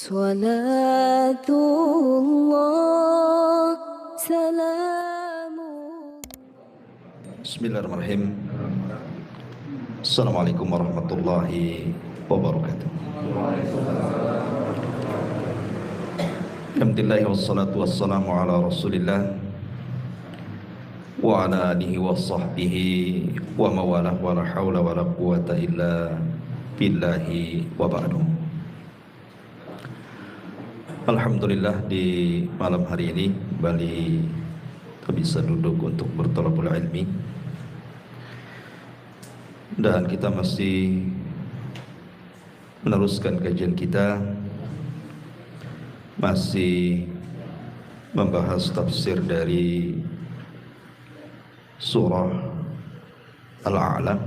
Salatullah salamu. Bismillahirrahmanirrahim. Assalamualaikum warahmatullahi wabarakatuh. Alhamdulillah wassalatu wassalamu ala rasulillah wa ala alihi wa sahbihi wa mawalah wa la hawla wa la quwata illa billahi wa ba'du. Alhamdulillah di malam hari ini kembali kita bisa duduk untuk berthalabul ilmi, dan kita masih meneruskan kajian kita, masih membahas tafsir dari surah Al-A'la.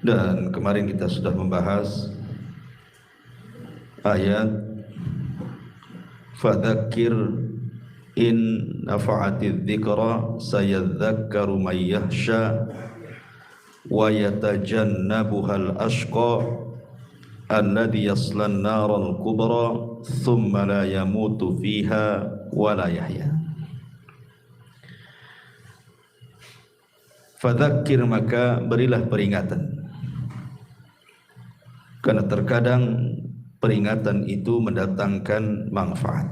Dan kemarin kita sudah membahas ayat fadzakir in nafa'atiz dzikra sayadzakkaru may yakhsha wa yatajannabuhal ashqa alladhi yaslan naral kubra thumma la yamutu fiha wa la yahya. Fadzakir, maka berilah peringatan, karena terkadang peringatan itu mendatangkan manfaat.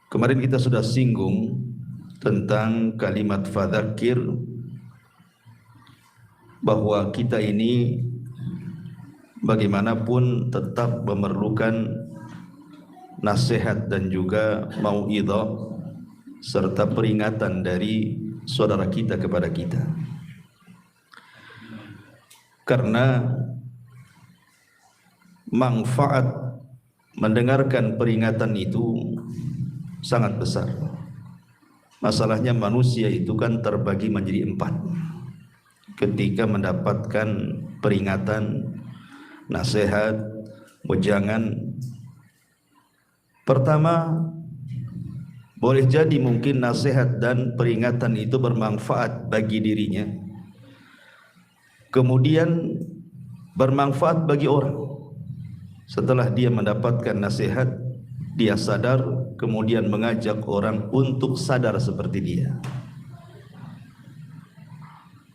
Kemarin kita sudah singgung tentang kalimat fadzakir, bahwa kita ini bagaimanapun tetap memerlukan nasihat dan juga mau'idhah serta peringatan dari saudara kita kepada kita. Karena manfaat mendengarkan peringatan itu sangat besar. Masalahnya manusia itu kan terbagi menjadi 4 ketika mendapatkan peringatan, nasihat, wejangan. Pertama, boleh jadi mungkin nasihat dan peringatan itu bermanfaat bagi dirinya, kemudian bermanfaat bagi orang. Setelah dia mendapatkan nasihat, dia sadar, kemudian mengajak orang untuk sadar seperti dia.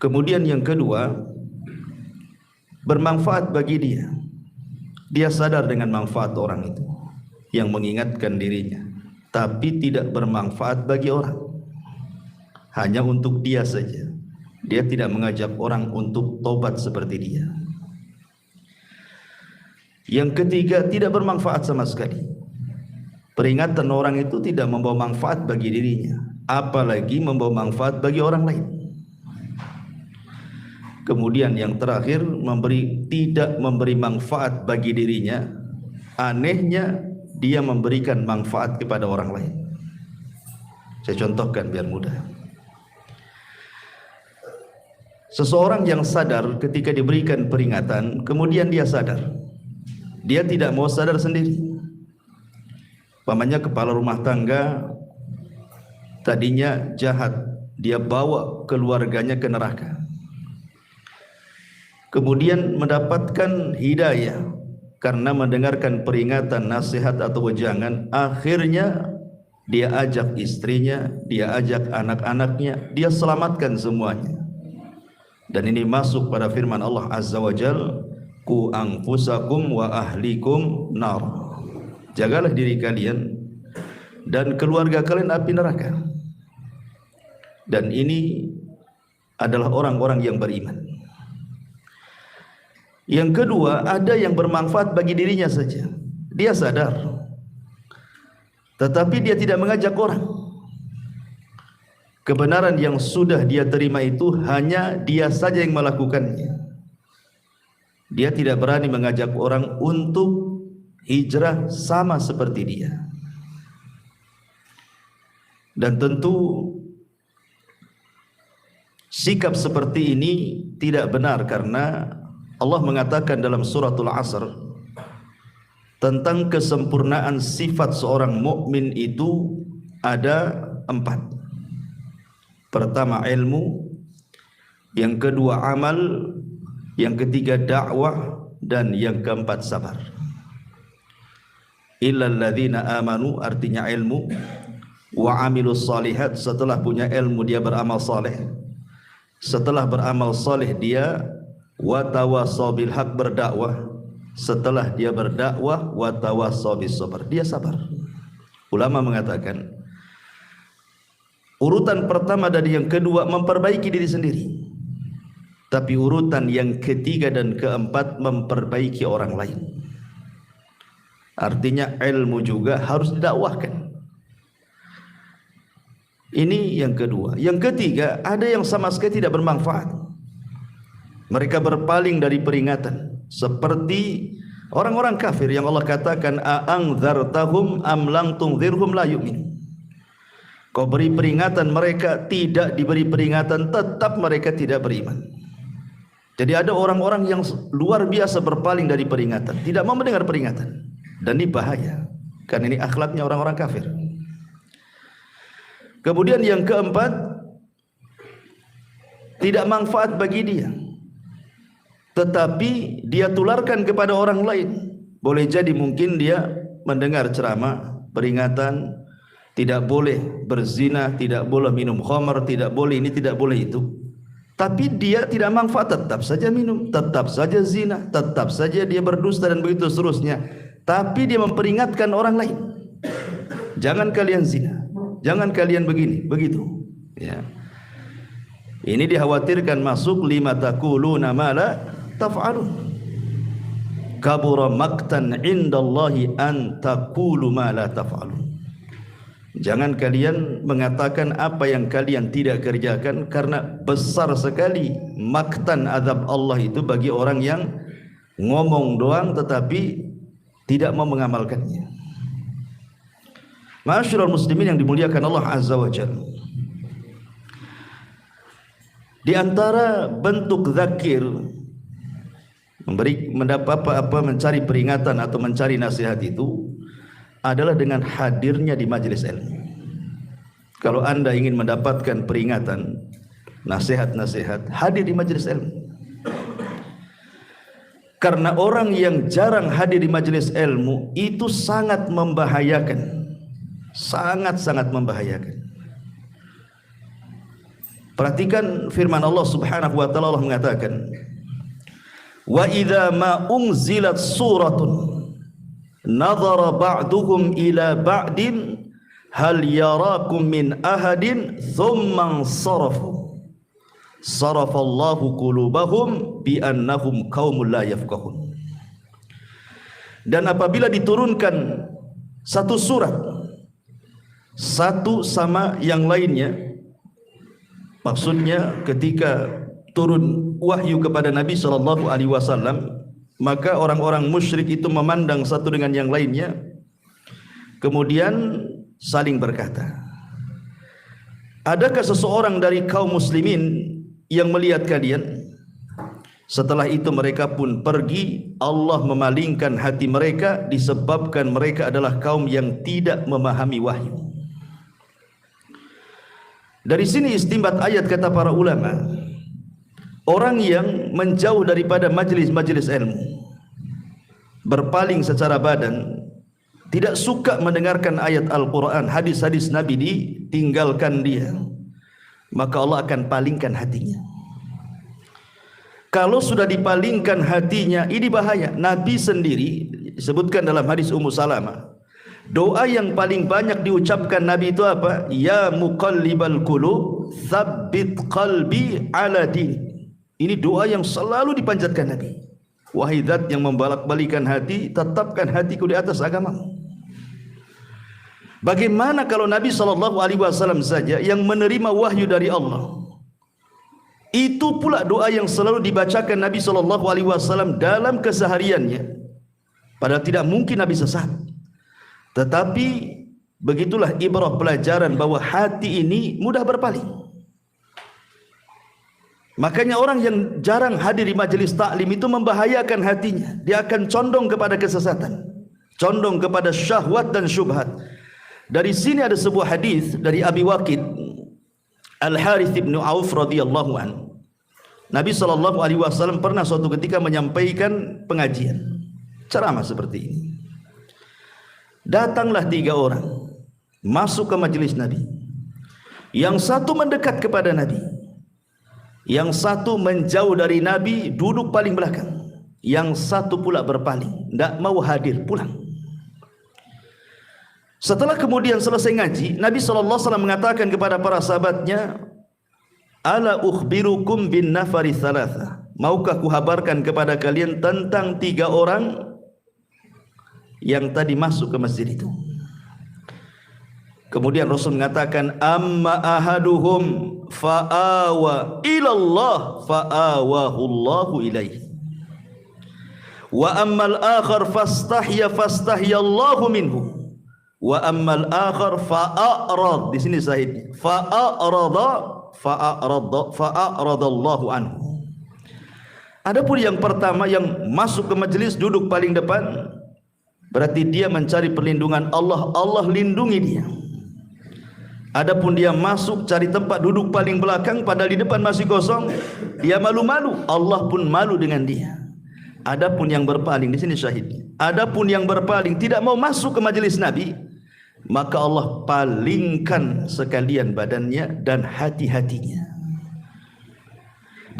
Kemudian yang kedua, bermanfaat bagi dia. Dia sadar dengan manfaat orang itu yang mengingatkan dirinya, tapi tidak bermanfaat bagi orang, hanya untuk dia saja. Dia tidak mengajak orang untuk tobat seperti dia. Yang ketiga, tidak bermanfaat sama sekali. Peringatan orang itu tidak membawa manfaat bagi dirinya, apalagi membawa manfaat bagi orang lain. Kemudian yang terakhir, tidak memberi manfaat bagi dirinya. Anehnya, dia memberikan manfaat kepada orang lain. Saya contohkan biar mudah. Seseorang yang sadar ketika diberikan peringatan, kemudian dia sadar, dia tidak mau sadar sendiri. Umpamanya kepala rumah tangga tadinya jahat, dia bawa keluarganya ke neraka, kemudian mendapatkan hidayah karena mendengarkan peringatan, nasihat atau wejangan. Akhirnya dia ajak istrinya, dia ajak anak-anaknya, dia selamatkan semuanya. Dan ini masuk pada firman Allah Azza wa Jal, ku anfusakum wa ahlikum nar. Jagalah diri kalian dan keluarga kalian api neraka. Dan ini adalah orang-orang yang beriman. Yang kedua, ada yang bermanfaat bagi dirinya saja. Dia sadar, tetapi dia tidak mengajak orang. Kebenaran yang sudah dia terima itu hanya dia saja yang melakukannya. Dia tidak berani mengajak orang untuk hijrah sama seperti dia. Dan tentu sikap seperti ini tidak benar, karena Allah mengatakan dalam suratul Asr tentang kesempurnaan sifat seorang mukmin itu ada 4. Pertama ilmu, yang kedua amal, yang ketiga dakwah, dan yang keempat sabar. Illal ladzina amanu artinya ilmu, wa amilus solihat, setelah punya ilmu dia beramal saleh, setelah beramal saleh dia wa tawassaw bil haq berdakwah, setelah dia berdakwah wa tawassaw bis sabr dia sabar. Ulama mengatakan urutan pertama dan yang kedua memperbaiki diri sendiri, tapi urutan yang ketiga dan keempat memperbaiki orang lain. Artinya ilmu juga harus didakwahkan. Ini yang kedua. Yang ketiga, ada yang sama sekali tidak bermanfaat. Mereka berpaling dari peringatan, seperti orang-orang kafir yang Allah katakan a'angdzartahum am lam tunzirhum la yu'min. Kau beri peringatan, mereka tidak diberi peringatan, tetap mereka tidak beriman. Jadi ada orang-orang yang luar biasa berpaling dari peringatan, tidak mau mendengar peringatan. Dan ini bahaya, karena ini akhlaknya orang-orang kafir. Kemudian yang keempat, tidak manfaat bagi dia, tetapi dia tularkan kepada orang lain. Boleh jadi mungkin dia mendengar ceramah, peringatan, tidak boleh berzina, tidak boleh minum khamar, tidak boleh ini, tidak boleh itu. Tapi dia tidak manfaat, tetap saja minum, tetap saja zina, tetap saja dia berdusta dan begitu seterusnya. Tapi dia memperingatkan orang lain, jangan kalian zina, jangan kalian begini, begitu. Ya. Ini dikhawatirkan masuk lima taquluna ma la taf'alun. Kabura maqtan indallahi an taqulu ma la taf'alun. Jangan kalian mengatakan apa yang kalian tidak kerjakan, karena besar sekali maktan azab Allah itu bagi orang yang ngomong doang tetapi tidak mau mengamalkannya. Ma'asyiral muslimin yang dimuliakan Allah Azza wa Jalla, di antara bentuk zakir mencari peringatan atau mencari nasihat itu adalah dengan hadirnya di majelis ilmu. Kalau anda ingin mendapatkan peringatan, nasihat-nasihat, hadir di majelis ilmu. Karena orang yang jarang hadir di majelis ilmu itu sangat membahayakan, sangat-sangat membahayakan. Perhatikan firman Allah Subhanahu wa taala, Allah mengatakan, "Wa idza ma unzilat suratun nadhara ba'duhum ila ba'din hal yarakum min ahadin thumma sarafu sarafallahu qulubahum bi annahum qaumul la yafqahun." Dan apabila diturunkan satu surat, satu sama yang lainnya, maksudnya ketika turun wahyu kepada Nabi sallallahu alaihi wasallam, maka orang-orang musyrik itu memandang satu dengan yang lainnya, kemudian saling berkata, adakah seseorang dari kaum muslimin yang melihat kalian? Setelah itu mereka pun pergi. Allah memalingkan hati mereka disebabkan mereka adalah kaum yang tidak memahami wahyu. Dari sini istinbat ayat, kata para ulama, orang yang menjauh daripada majelis-majelis ilmu, berpaling secara badan, tidak suka mendengarkan ayat Al-Quran, hadis-hadis Nabi, ditinggalkan dia, maka Allah akan palingkan hatinya. Kalau sudah dipalingkan hatinya, ini bahaya. Nabi sendiri disebutkan dalam hadis Ummu Salamah, doa yang paling banyak diucapkan Nabi itu apa? Ya muqallibal qulub, tsabbit qalbi ala din. Ini doa yang selalu dipanjatkan Nabi. Wahai Zat yang membolak-balikan hati, tetapkan hatiku di atas agamamu. Bagaimana kalau Nabi SAW saja yang menerima wahyu dari Allah? Itu pula doa yang selalu dibacakan Nabi SAW dalam kesehariannya. Padahal tidak mungkin Nabi sesat. Tetapi begitulah ibrah, pelajaran bahwa hati ini mudah berpaling. Makanya orang yang jarang hadir di majelis taklim itu membahayakan hatinya. Dia akan condong kepada kesesatan, condong kepada syahwat dan syubhat. Dari sini ada sebuah hadis dari Abi Waqid Al-Harith bin Auf radhiyallahu anhu. Nabi SAW pernah suatu ketika menyampaikan pengajian ceramah seperti ini. Datanglah 3 orang masuk ke majelis Nabi. Yang satu mendekat kepada Nabi, yang satu menjauh dari Nabi, duduk paling belakang, yang satu pula berpaling, tidak mau hadir, pulang. Setelah kemudian selesai ngaji, Nabi SAW mengatakan kepada para sahabatnya, ala ukhbirukum bin nafari thalatha, maukah kuhabarkan kepada kalian tentang 3 orang yang tadi masuk ke masjid itu. Kemudian Rasul mengatakan, amma ahaduhum fa'awa ilallah fa'awahu Allahu ilaihi, wa ammal akhar fastahya Allahu minhu, wa ammal akhar fa'arad, di sini sahihnya fa'aradallahu anhu. Adapun yang pertama yang masuk ke majelis duduk paling depan, berarti dia mencari perlindungan Allah, Allah lindungi dia. Adapun dia masuk cari tempat duduk paling belakang, padahal di depan masih kosong, dia malu-malu, Allah pun malu dengan dia. Adapun yang berpaling, di sini syahidnya, adapun yang berpaling tidak mau masuk ke majelis Nabi, maka Allah palingkan sekalian badannya dan hati-hatinya.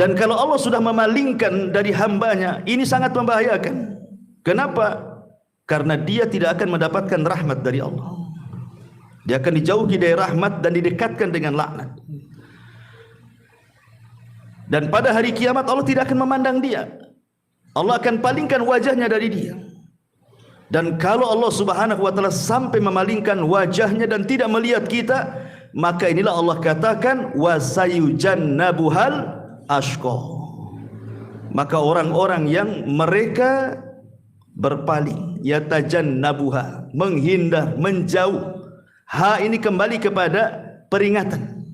Dan kalau Allah sudah memalingkan dari hambanya, ini sangat membahayakan. Kenapa? Karena dia tidak akan mendapatkan rahmat dari Allah. Dia akan dijauhi dari rahmat dan didekatkan dengan laknat. Dan pada hari kiamat Allah tidak akan memandang dia. Allah akan palingkan wajahnya dari dia. Dan kalau Allah Subhanahu wa taala sampai memalingkan wajahnya dan tidak melihat kita, maka inilah Allah katakan wasayujannabuhal ashqa. Maka orang-orang yang mereka berpaling, yatajannabuha, menghindar, menjauh. Ha ini kembali kepada peringatan.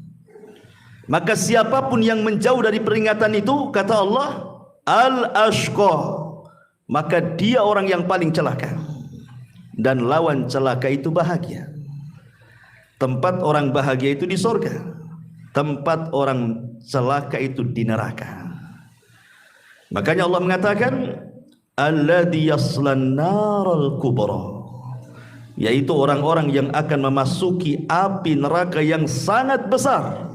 Maka siapapun yang menjauh dari peringatan itu, kata Allah, al-ashqa, maka dia orang yang paling celaka. Dan lawan celaka itu bahagia. Tempat orang bahagia itu di surga, tempat orang celaka itu di neraka. Makanya Allah mengatakan alladzi yaslan naral kubra, yaitu orang-orang yang akan memasuki api neraka yang sangat besar.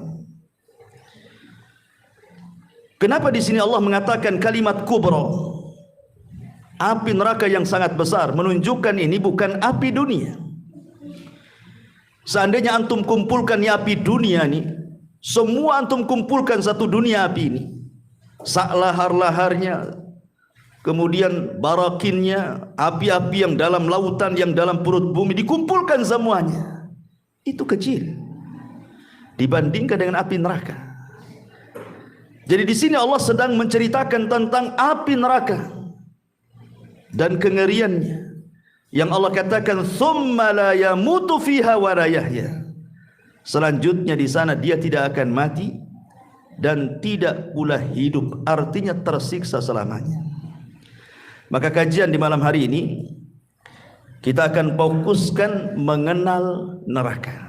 Kenapa di sini Allah mengatakan kalimat kubra, api neraka yang sangat besar? Menunjukkan ini bukan api dunia. Seandainya antum kumpulkan api dunia ini, semua antum kumpulkan satu dunia api ini, sak lahar-laharnya, kemudian barakinnya, api-api yang dalam lautan, yang dalam perut bumi, dikumpulkan semuanya, itu kecil dibandingkan dengan api neraka. Jadi di sini Allah sedang menceritakan tentang api neraka dan kengeriannya, yang Allah katakan tsumma la yamutu fiha wa la yahya. Selanjutnya di sana dia tidak akan mati dan tidak pula hidup, artinya tersiksa selamanya. Maka kajian di malam hari ini kita akan fokuskan mengenal neraka.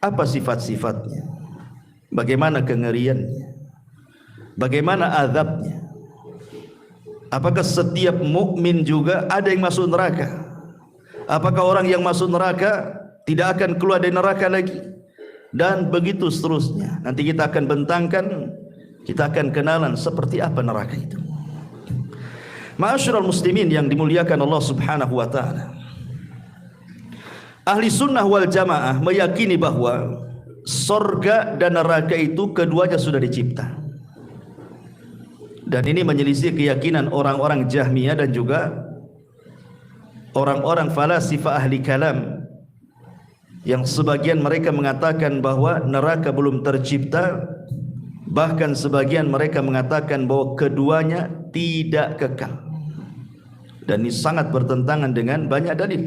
Apa sifat-sifatnya? Bagaimana kengeriannya? Bagaimana azabnya? Apakah setiap mukmin juga ada yang masuk neraka? Apakah orang yang masuk neraka tidak akan keluar dari neraka lagi? Dan begitu seterusnya. Nanti kita akan bentangkan, kita akan kenalan seperti apa neraka itu. Ma'asyiral muslimin yang dimuliakan Allah Subhanahu wa taala. Ahli sunnah wal jamaah meyakini bahwa surga dan neraka itu keduanya sudah dicipta. Dan ini menyelisih keyakinan orang-orang Jahmiyah dan juga orang-orang falasifah ahli kalam, yang sebagian mereka mengatakan bahwa neraka belum tercipta, bahkan sebagian mereka mengatakan bahwa keduanya tidak kekal. Dan ini sangat bertentangan dengan banyak dalil.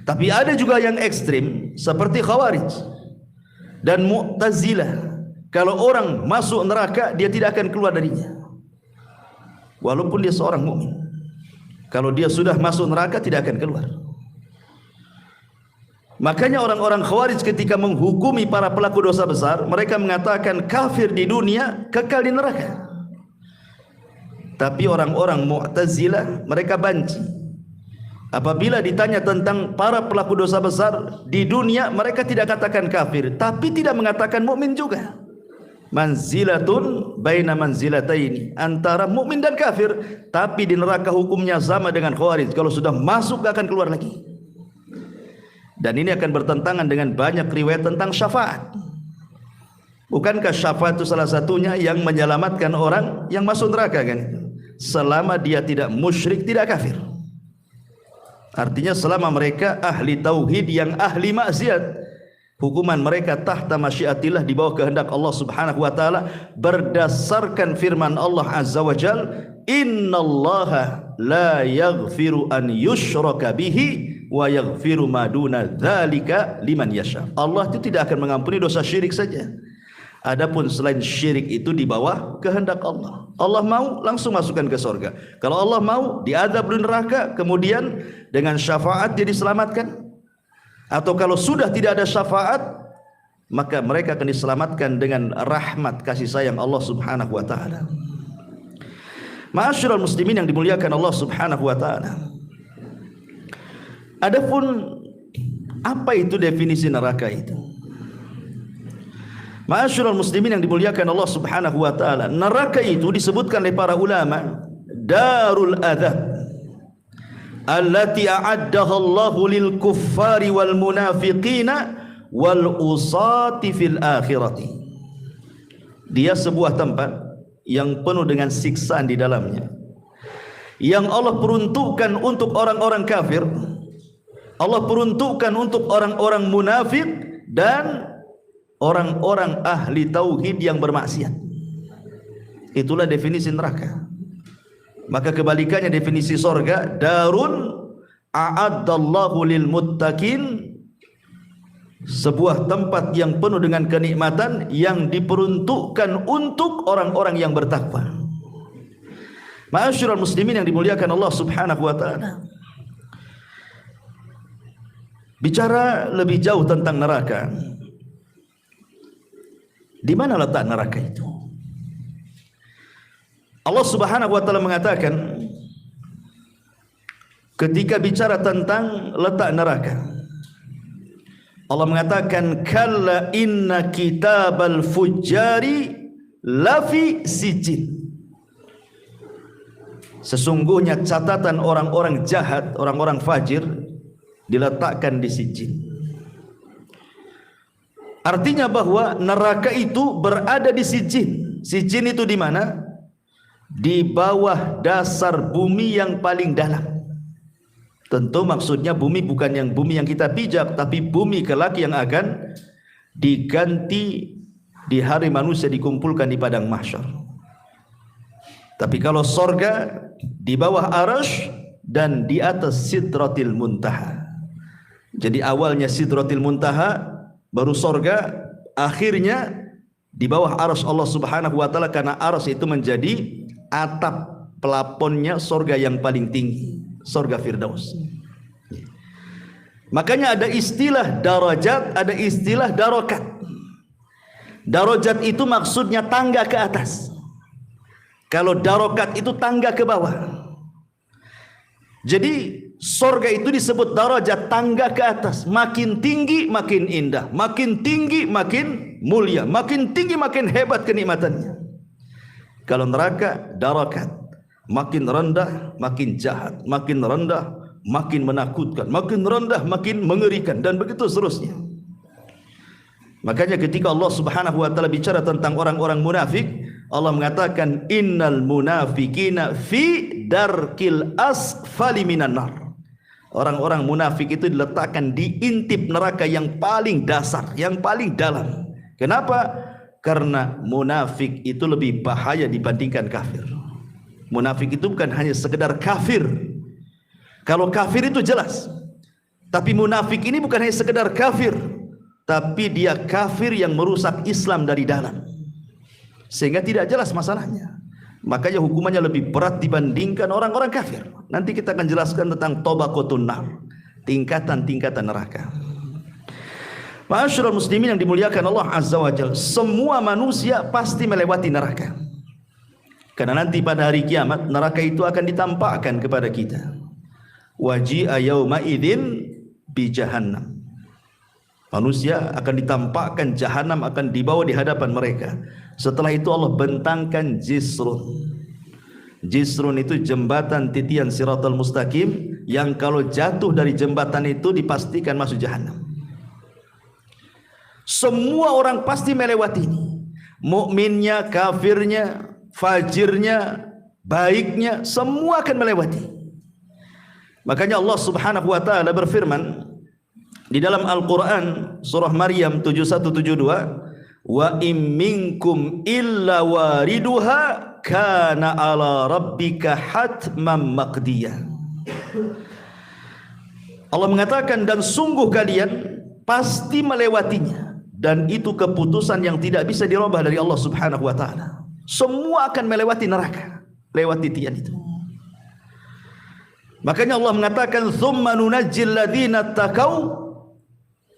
Tapi ada juga yang ekstrim seperti Khawarij dan Mu'tazilah. Kalau orang masuk neraka, dia tidak akan keluar darinya, walaupun dia seorang mukmin. Kalau dia sudah masuk neraka, tidak akan keluar. Makanya orang-orang Khawarij ketika menghukumi para pelaku dosa besar, mereka mengatakan kafir di dunia, kekal di neraka. Tapi orang-orang Mu'tazilah mereka banci. Apabila ditanya tentang para pelaku dosa besar di dunia, mereka tidak katakan kafir, tapi tidak mengatakan mukmin juga. Manzilatun baina manzilataini, antara mukmin dan kafir, tapi di neraka hukumnya sama dengan Khawarij. Kalau sudah masuk gak akan keluar lagi. Dan ini akan bertentangan dengan banyak riwayat tentang syafaat. Bukankah syafaat itu salah satunya yang menyelamatkan orang yang masuk neraka kan? Selama dia tidak musyrik, tidak kafir. Artinya selama mereka ahli tauhid yang ahli maksiat, hukuman mereka tahta masyiatillah, di bawah kehendak Allah Subhanahu wa taala, berdasarkan firman Allah Azza wa Jal, innallaha la yaghfiru an yushraka bihi wa yaghfiru ma duna dzalika liman yasha. Allah itu tidak akan mengampuni dosa syirik saja. Adapun selain syirik itu di bawah kehendak Allah. Allah mau langsung masukkan ke surga. Kalau Allah mau diadab di neraka, kemudian dengan syafaat dia diselamatkan. Atau kalau sudah tidak ada syafaat, maka mereka akan diselamatkan dengan rahmat kasih sayang Allah Subhanahu wa taala. Ma'asyiral muslimin yang dimuliakan Allah Subhanahu wa taala. Adapun apa itu definisi neraka itu? Ma'asyiral muslimin yang dimuliakan Allah Subhanahu wa taala, neraka itu disebutkan oleh para ulama darul adzab allati a'addaha Allahu lil kuffari wal munafiqina wal usati fil akhirati. Dia sebuah tempat yang penuh dengan siksaan di dalamnya, yang Allah peruntukkan untuk orang-orang kafir, Allah peruntukkan untuk orang-orang munafik dan orang-orang ahli tauhid yang bermaksiat. Itulah definisi neraka. Maka kebalikannya definisi sorga, darun a'addallahu lil muttaqin, sebuah tempat yang penuh dengan kenikmatan yang diperuntukkan untuk orang-orang yang bertakwa. Ma'asyiral muslimin yang dimuliakan Allah Subhanahu wa taala. Bicara lebih jauh tentang neraka, di mana letak neraka itu? Allah Subhanahu wa taala mengatakan ketika bicara tentang letak neraka, Allah mengatakan kalla inna kitabal fujjari lafi sijin. Sesungguhnya catatan orang-orang jahat, orang-orang fajir diletakkan di sijin. Artinya bahwa neraka itu berada di sijin. Sijin itu di mana? Di bawah dasar bumi yang paling dalam. Tentu maksudnya bumi bukan yang bumi yang kita pijak, tapi bumi kelak yang akan diganti di hari manusia dikumpulkan di padang mahsyar. Tapi kalau sorga di bawah arasy dan di atas sidratil muntaha. Jadi awalnya sidratil muntaha, baru sorga, akhirnya di bawah arasy Allah Subhanahu wa taala, karena arasy itu menjadi atap pelaponnya sorga yang paling tinggi, sorga Firdaus. Makanya ada istilah darajat, ada istilah darokat. Darajat itu maksudnya tangga ke atas. Kalau darokat itu tangga ke bawah. Jadi sorga itu disebut darajat, tangga ke atas. Makin tinggi makin indah, makin tinggi makin mulia, makin tinggi makin hebat kenikmatannya. Kalau neraka darakat, makin rendah makin jahat, makin rendah makin menakutkan, makin rendah makin mengerikan, dan begitu seterusnya. Makanya ketika Allah Subhanahu wa taala bicara tentang orang-orang munafik, Allah mengatakan innal munafiqina fi darkil asfali minan nar. Orang-orang munafik itu diletakkan di intip neraka yang paling dasar, yang paling dalam. Kenapa? Karena munafik itu lebih bahaya dibandingkan kafir. Munafik itu bukan hanya sekedar kafir. Kalau kafir itu jelas. Tapi munafik ini bukan hanya sekedar kafir, tapi dia kafir yang merusak Islam dari dalam, sehingga tidak jelas masalahnya. Makanya hukumannya lebih berat dibandingkan orang-orang kafir. Nanti kita akan jelaskan tentang tabaqatun nar, tingkatan-tingkatan neraka. Ma'asyiral muslimin yang dimuliakan Allah Azza wa Jalla, semua manusia pasti melewati neraka. Karena nanti pada hari kiamat neraka itu akan ditampakkan kepada kita. Waji'a yauma idzin bi jahannam. Manusia akan ditampakkan jahanam, akan dibawa di hadapan mereka. Setelah itu Allah bentangkan jisrun. Jisrun itu jembatan titian siratal mustaqim yang kalau jatuh dari jembatan itu dipastikan masuk jahanam. Semua orang pasti melewati ini. Mukminnya, kafirnya, fajirnya, baiknya, semua akan melewati. Makanya Allah Subhanahu wa taala berfirman di dalam Al-Qur'an surah Maryam 7172, wa im minkum illa wariduha kana ala rabbika hatman maqdiyah. Allah mengatakan, dan sungguh kalian pasti melewatinya, dan itu keputusan yang tidak bisa dirubah dari Allah Subhanahu wa taala. Semua akan melewati neraka, lewat titian itu. Makanya Allah mengatakan, tsumma nunajjil ladzina taqau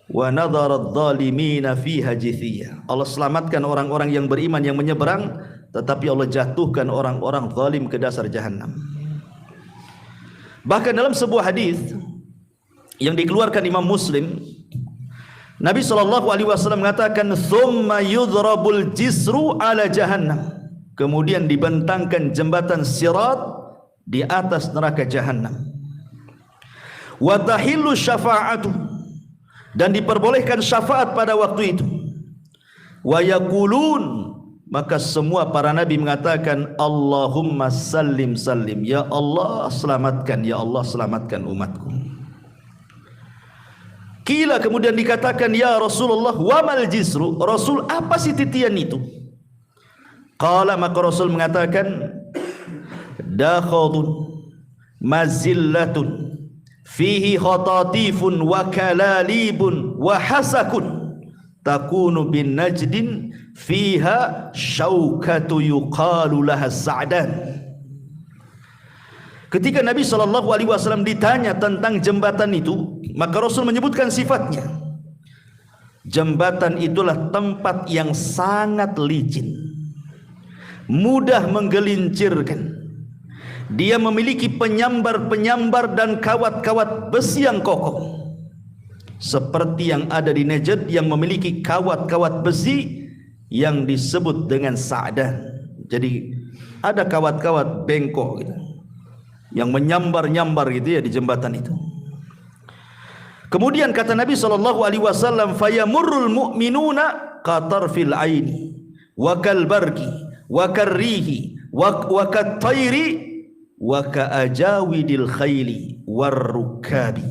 wa nadhara adh-dhalimina fiha jithiya. Allah selamatkan orang-orang yang beriman yang menyeberang, tetapi Allah jatuhkan orang-orang zalim ke dasar jahanam. Bahkan dalam sebuah hadis yang dikeluarkan Imam Muslim, Nabi SAW mengatakan, thumma yudhrabul jisru ala jahannam. Kemudian dibentangkan jembatan sirat di atas neraka jahanam. Wa tahillu syafa'atu, dan diperbolehkan syafaat pada waktu itu. Wa yaqulun, maka semua para nabi mengatakan, Allahumma sallim sallim, ya Allah selamatkan, ya Allah selamatkan umatku. Kila, kemudian dikatakan, ya Rasulullah, wa mal jisru, Rasul apa sih titian itu? Qala, maka Rasul mengatakan, dakhadun mazillatun fihi khatatifun wa kalalibun wa hasakun takunu bin najdin fiha syaukatu yuqalu laha sa'dan. Ketika Nabi SAW ditanya tentang jembatan itu, maka Rasul menyebutkan sifatnya. Jembatan itulah tempat yang sangat licin, mudah menggelincirkan. Dia memiliki penyambar-penyambar dan kawat-kawat besi yang kokoh, seperti yang ada di Najd yang memiliki kawat-kawat besi yang disebut dengan sa'dan. Jadi ada kawat-kawat bengkok gitu, yang menyambar-nyambar gitu ya di jembatan itu. Kemudian kata Nabi SAW, fayamurrul mu'minuna qatarfil aini wa kalbarki wa karrihi wa kattairi wa kaajawidil khayli warrukabi.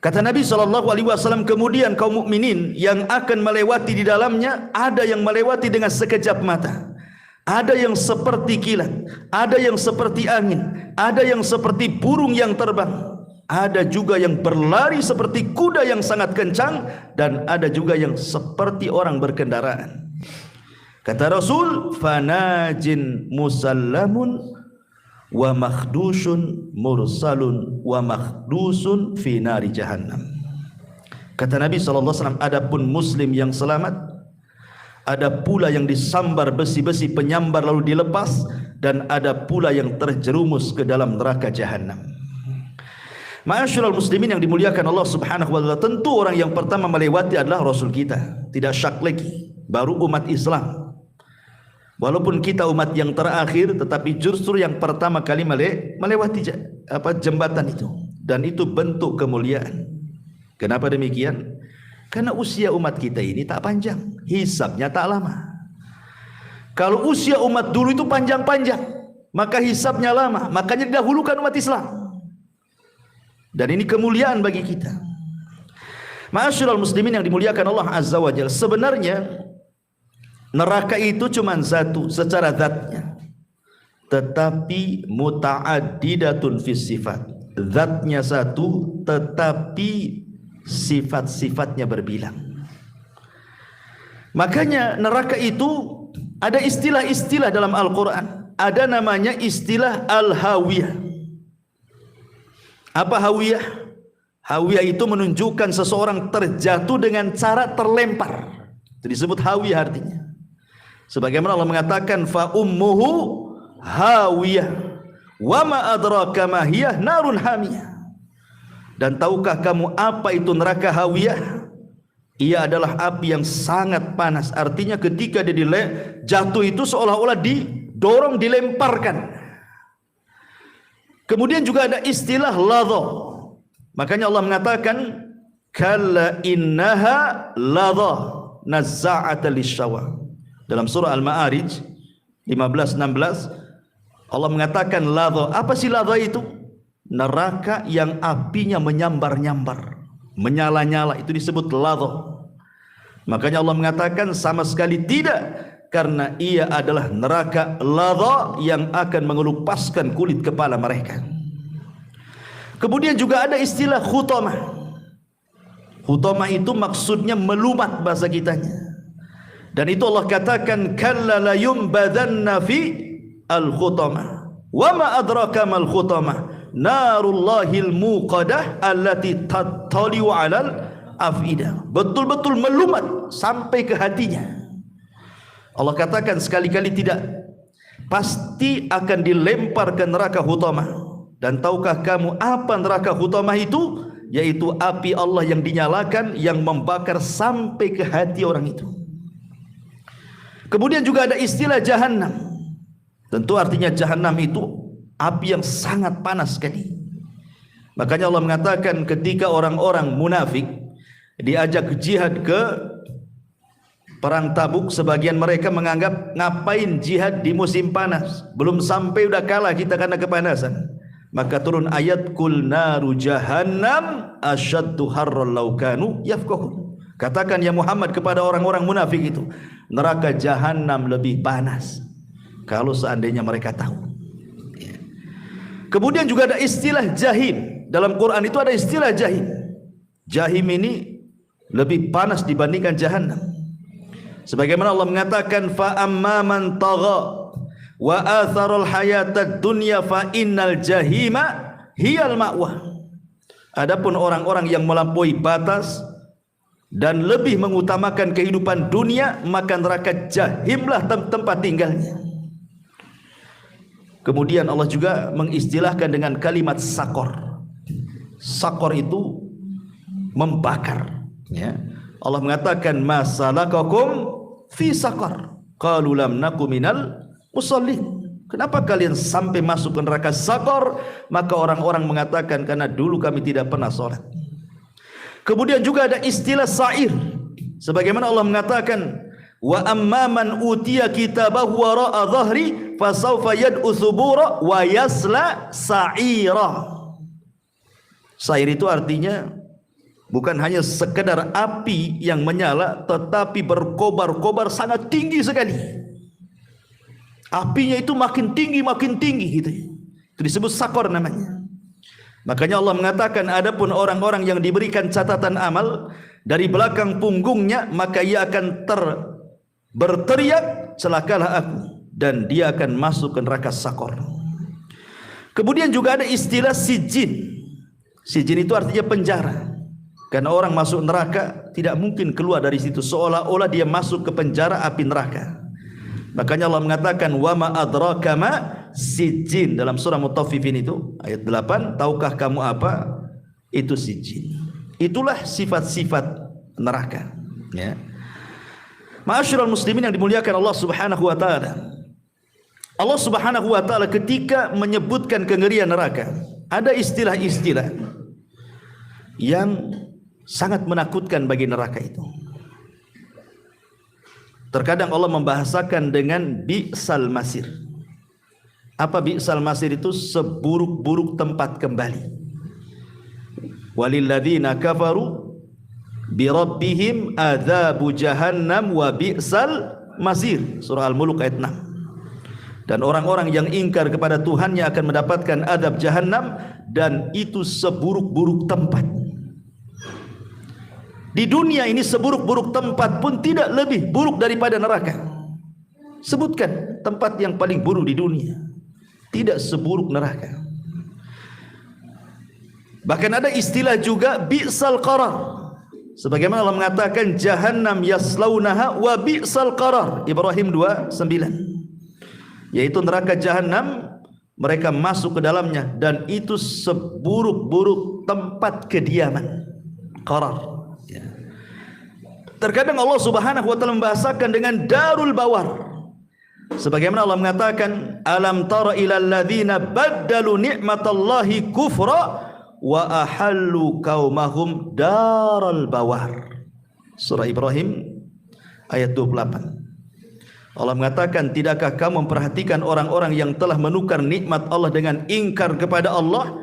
Kata Nabi SAW, kemudian kaum mukminin yang akan melewati di dalamnya, ada yang melewati dengan sekejap mata, ada yang seperti kilat, ada yang seperti angin, ada yang seperti burung yang terbang, ada juga yang berlari seperti kuda yang sangat kencang, dan ada juga yang seperti orang berkendaraan. Kata Rasul, fanajin musallamun wa makhdusun mursalun wa makhdusun fi nari jahannam. Kata Nabi SAW, adapun muslim yang selamat, ada pula yang disambar besi-besi penyambar lalu dilepas, dan ada pula yang terjerumus ke dalam neraka jahanam. Ma'asyiral muslimin yang dimuliakan Allah Subhanahu wa taala, tentu orang yang pertama melewati adalah Rasul kita, tidak syak lagi, baru umat Islam. Walaupun kita umat yang terakhir, tetapi justru yang pertama kali melewati jembatan itu, dan itu bentuk kemuliaan. Kenapa demikian? Karena usia umat kita ini tak panjang, hisabnya tak lama. Kalau usia umat dulu itu panjang-panjang, maka hisabnya lama, makanya didahulukan umat Islam. Dan ini kemuliaan bagi kita. Ma'asyiral muslimin yang dimuliakan Allah Azza wa Jalla, sebenarnya neraka itu cuma satu secara zatnya, tetapi muta'addidatun fis sifat. Zatnya satu, tetapi sifat-sifatnya berbilang. Makanya neraka itu ada istilah-istilah dalam Al-Quran. Ada namanya istilah Al-Hawiyah. Apa hawiyah? Hawiyah itu menunjukkan seseorang terjatuh dengan cara terlempar. Itu disebut hawiyah artinya. Sebagaimana Allah mengatakan fa ummuhu hawiyah wa ma adraka ma hiyah narun hamiyah. Dan tahukah kamu apa itu neraka hawiyah? Ia adalah api yang sangat panas. Artinya ketika dia jatuh itu seolah-olah didorong, dilemparkan. Kemudian juga ada istilah ladha. Makanya Allah mengatakan kalla innaha ladha nazza'ata lisyawa. Dalam surah Al-Ma'arij 15-16 Allah mengatakan ladha. Apa sih ladha itu? Neraka yang apinya menyambar-nyambar, menyala-nyala, itu disebut ladha. Makanya Allah mengatakan sama sekali tidak, karena ia adalah neraka ladha yang akan mengelupaskan kulit kepala mereka. Kemudian juga ada istilah khutamah. Khutamah itu maksudnya melumat bahasa kitanya. Dan itu Allah katakan kalla la yumbadanna fi al-khutamah. Wa ma adraka mal khutamah? Narullahil muqadah allati tattali'u 'alal afidah. Betul-betul melumat sampai ke hatinya. Allah katakan sekali-kali tidak, pasti akan dilempar ke neraka hutamah. Dan tahukah kamu apa neraka hutamah itu? Yaitu api Allah yang dinyalakan, yang membakar sampai ke hati orang itu. Kemudian juga ada istilah jahannam. Tentu artinya jahannam itu api yang sangat panas sekali. Makanya Allah mengatakan ketika orang-orang munafik diajak jihad ke perang Tabuk, sebagian mereka menganggap ngapain jihad di musim panas, belum sampai udah kalah kita karena kepanasan. Maka turun ayat kul naru jahannam asyaddu harran law kanu yafqahun. Katakan ya Muhammad kepada orang-orang munafik itu, neraka jahannam lebih panas kalau seandainya mereka tahu. Kemudian juga ada istilah jahim. Dalam Quran itu ada istilah jahim. Jahim ini lebih panas dibandingkan jahannam. Sebagaimana Allah mengatakan fa amma man tagha wa atharul hayatad dunya fa innal jahima hiyal ma'wa. Adapun orang-orang yang melampaui batas dan lebih mengutamakan kehidupan dunia, maka neraka jahimlah tempat tinggalnya. Kemudian Allah juga mengistilahkan dengan kalimat sakor. Sakor itu membakar, ya. Allah mengatakan masalakakum fi sakor. Qalu lam naku minal musallin. Kenapa kalian sampai masuk ke neraka sakor? Maka orang-orang mengatakan karena dulu kami tidak pernah sholat. Kemudian juga ada istilah sa'ir. Sebagaimana Allah mengatakan wa amma man utiya kitabahu wara'a dhahri fasawfa yad'u thubura wa yasla sa'ira. Sa'ir itu artinya bukan hanya sekedar api yang menyala, tetapi berkobar-kobar sangat tinggi sekali. Apinya itu makin tinggi gitu. Itu disebut sakor namanya. Makanya Allah mengatakan adapun orang-orang yang diberikan catatan amal dari belakang punggungnya, maka ia akan berteriak celakalah aku, dan dia akan masuk ke neraka sakor. Kemudian juga ada istilah sijin. Sijin itu artinya penjara. Karena orang masuk neraka tidak mungkin keluar dari situ, seolah-olah dia masuk ke penjara api neraka. Makanya Allah mengatakan wa ma adraka ma sijin dalam surah Mutaffifin itu ayat 8, tahukah kamu apa itu sijin? Itulah sifat-sifat neraka, ya. Ma'asyiral muslimin yang dimuliakan Allah Subhanahu wa taala. Allah Subhanahu wa taala ketika menyebutkan kengerian neraka, ada istilah-istilah yang sangat menakutkan bagi neraka itu. Terkadang Allah membahasakan dengan bi'sal masir. Apa bi'sal masir itu? Seburuk-buruk tempat kembali. Walilladzina kafaru birabbihim adzabu jahannam wa bi'sal masir. Surah Al-Mulk ayat 6. Dan orang-orang yang ingkar kepada Tuhannya akan mendapatkan adab jahannam, dan itu seburuk-buruk tempat. Di dunia ini seburuk-buruk tempat pun tidak lebih buruk daripada neraka. Sebutkan tempat yang paling buruk di dunia, tidak seburuk neraka. Bahkan ada istilah juga bi'sal qarar. Sebagaimana Allah mengatakan jahannam yaslaunaha wa bi'sal qarar. Ibrahim 29. Yaitu neraka jahannam, mereka masuk ke dalamnya dan itu seburuk-buruk tempat kediaman. Qarar. Ya. Terkadang Allah Subhanahu wa taala membahasakan dengan darul bawar. Sebagaimana Allah mengatakan, alam tara ilal ladzina baddalu ni'matallahi kufra wa ahallu qaumahum daral bawar. Surah Ibrahim ayat 28. Allah mengatakan, tidakkah kamu memperhatikan orang-orang yang telah menukar nikmat Allah dengan ingkar kepada Allah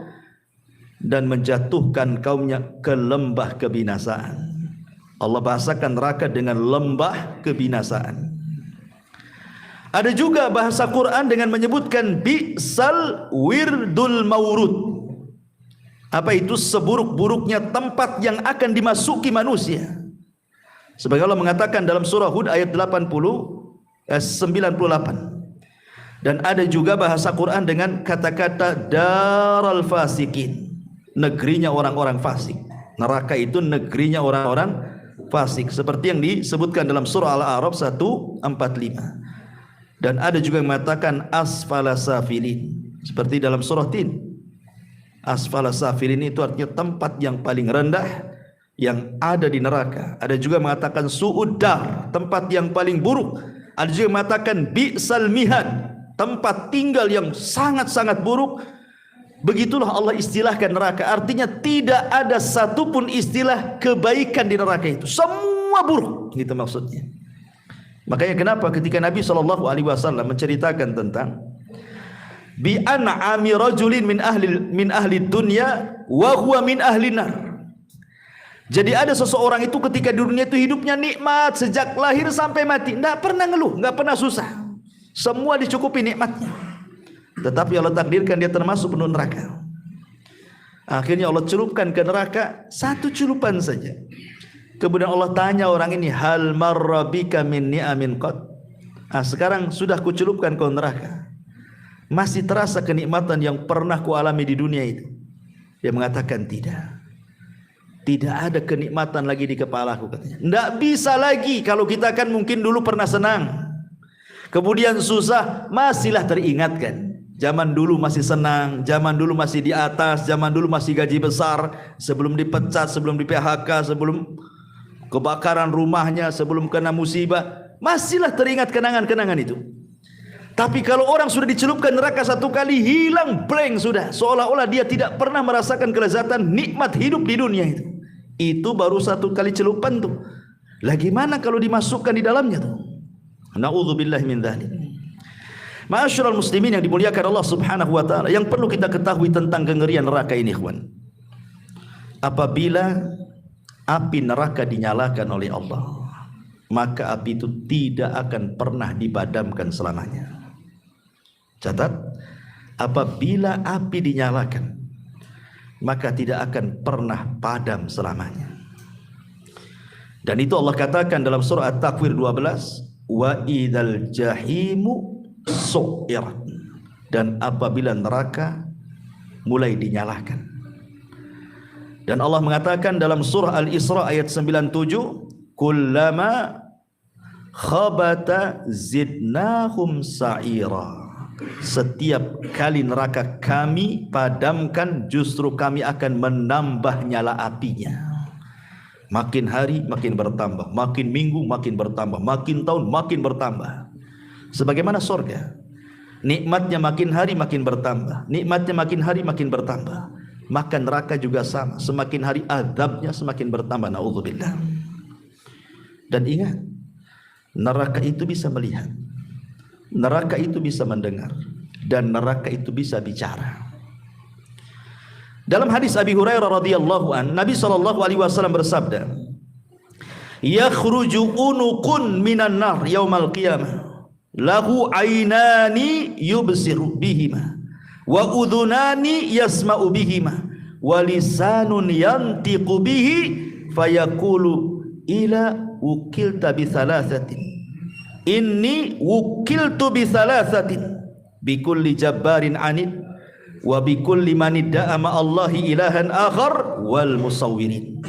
dan menjatuhkan kaumnya ke lembah kebinasaan. Allah bahasakan neraka dengan lembah kebinasaan. Ada juga bahasa Quran dengan menyebutkan bi'sal wirdul maurud. Apa itu? Seburuk-buruknya tempat yang akan dimasuki manusia. Sebagai Allah mengatakan dalam surah Hud ayat 98. Dan ada juga bahasa Quran dengan kata-kata daral fasikin, negerinya orang-orang fasik. Neraka itu negerinya orang-orang fasik, seperti yang disebutkan dalam surah Al-A'raf 145. Dan ada juga yang mengatakan asfala safilin, seperti dalam surah Tin. Asfala safilin itu artinya tempat yang paling rendah yang ada di neraka. Ada juga mengatakan su'uddar, tempat yang paling buruk. Ada juga mengatakan bi'sal mihad, tempat tinggal yang sangat-sangat buruk. Begitulah Allah istilahkan neraka. Artinya tidak ada satupun istilah kebaikan di neraka itu. Semua buruk, gitu maksudnya. Makanya kenapa ketika Nabi SAW menceritakan tentang bi an'ami rajulin min ahli dunya wa huwa min ahli nar. Jadi ada seseorang itu ketika di dunia itu hidupnya nikmat sejak lahir sampai mati, tidak pernah ngeluh, tidak pernah susah, semua dicukupi nikmatnya. Tetapi Allah takdirkan dia termasuk penuh neraka. Akhirnya Allah celupkan ke neraka satu celupan saja. Kemudian Allah tanya orang ini, hal marra bika min ni'amin qad. Sekarang sudah kucelupkan kau neraka, masih terasa kenikmatan yang pernah kualami di dunia itu? Dia mengatakan tidak. Tidak ada kenikmatan lagi di kepalaku, katanya. Tidak bisa lagi. Kalau kita kan mungkin dulu pernah senang, kemudian susah, masihlah teringatkan. Zaman dulu masih senang, zaman dulu masih di atas, zaman dulu masih gaji besar, sebelum dipecat, sebelum di PHK, sebelum kebakaran rumahnya, sebelum kena musibah, masihlah teringat kenangan-kenangan itu. Tapi kalau orang sudah dicelupkan neraka satu kali, hilang blank sudah, seolah-olah dia tidak pernah merasakan kelezatan nikmat hidup di dunia itu. Itu baru satu kali celupan tuh. Lagi mana kalau dimasukkan di dalamnya tuh? Na'udzubillahi min dzalik. Ma'asyiral muslimin yang dimuliakan Allah Subhanahu wa taala, yang perlu kita ketahui tentang kengerian neraka ini, ikhwan. Apabila api neraka dinyalakan oleh Allah, maka api itu tidak akan pernah dipadamkan selamanya. Catat, apabila api dinyalakan, maka tidak akan pernah padam selamanya. Dan itu Allah katakan dalam surah At-Takwir 12, wa idzal jahimu su'irat, dan apabila neraka mulai dinyalakan. Dan Allah mengatakan dalam surah Al-Isra ayat 97, kullama khabata zidnahum sa'ira. Setiap kali neraka kami padamkan, justru kami akan menambah nyala apinya. Makin hari makin bertambah, makin minggu makin bertambah, makin tahun makin bertambah. Sebagaimana surga, nikmatnya makin hari makin bertambah, nikmatnya makin hari makin bertambah. Maka neraka juga sama, semakin hari azabnya semakin bertambah. Na'udzubillah. Dan ingat, neraka itu bisa melihat, neraka itu bisa mendengar, dan neraka itu bisa bicara. Dalam hadis Abi Hurairah radhiyallahu an, Nabi SAW bersabda, yakhruju unuqun minan nar yaumal qiyamah, lahu aynani yubsiru bihima, wa udhunani yasma'u bihima, wa lisanun yantiqu bihi, fayaqulu ila wukilta bi thalathatin, inni wukiltu bi thalathatin, bi kulli jabbarin anid, wa bikulli man idda'a ma'allahi ilahan akhar wal musawwirin.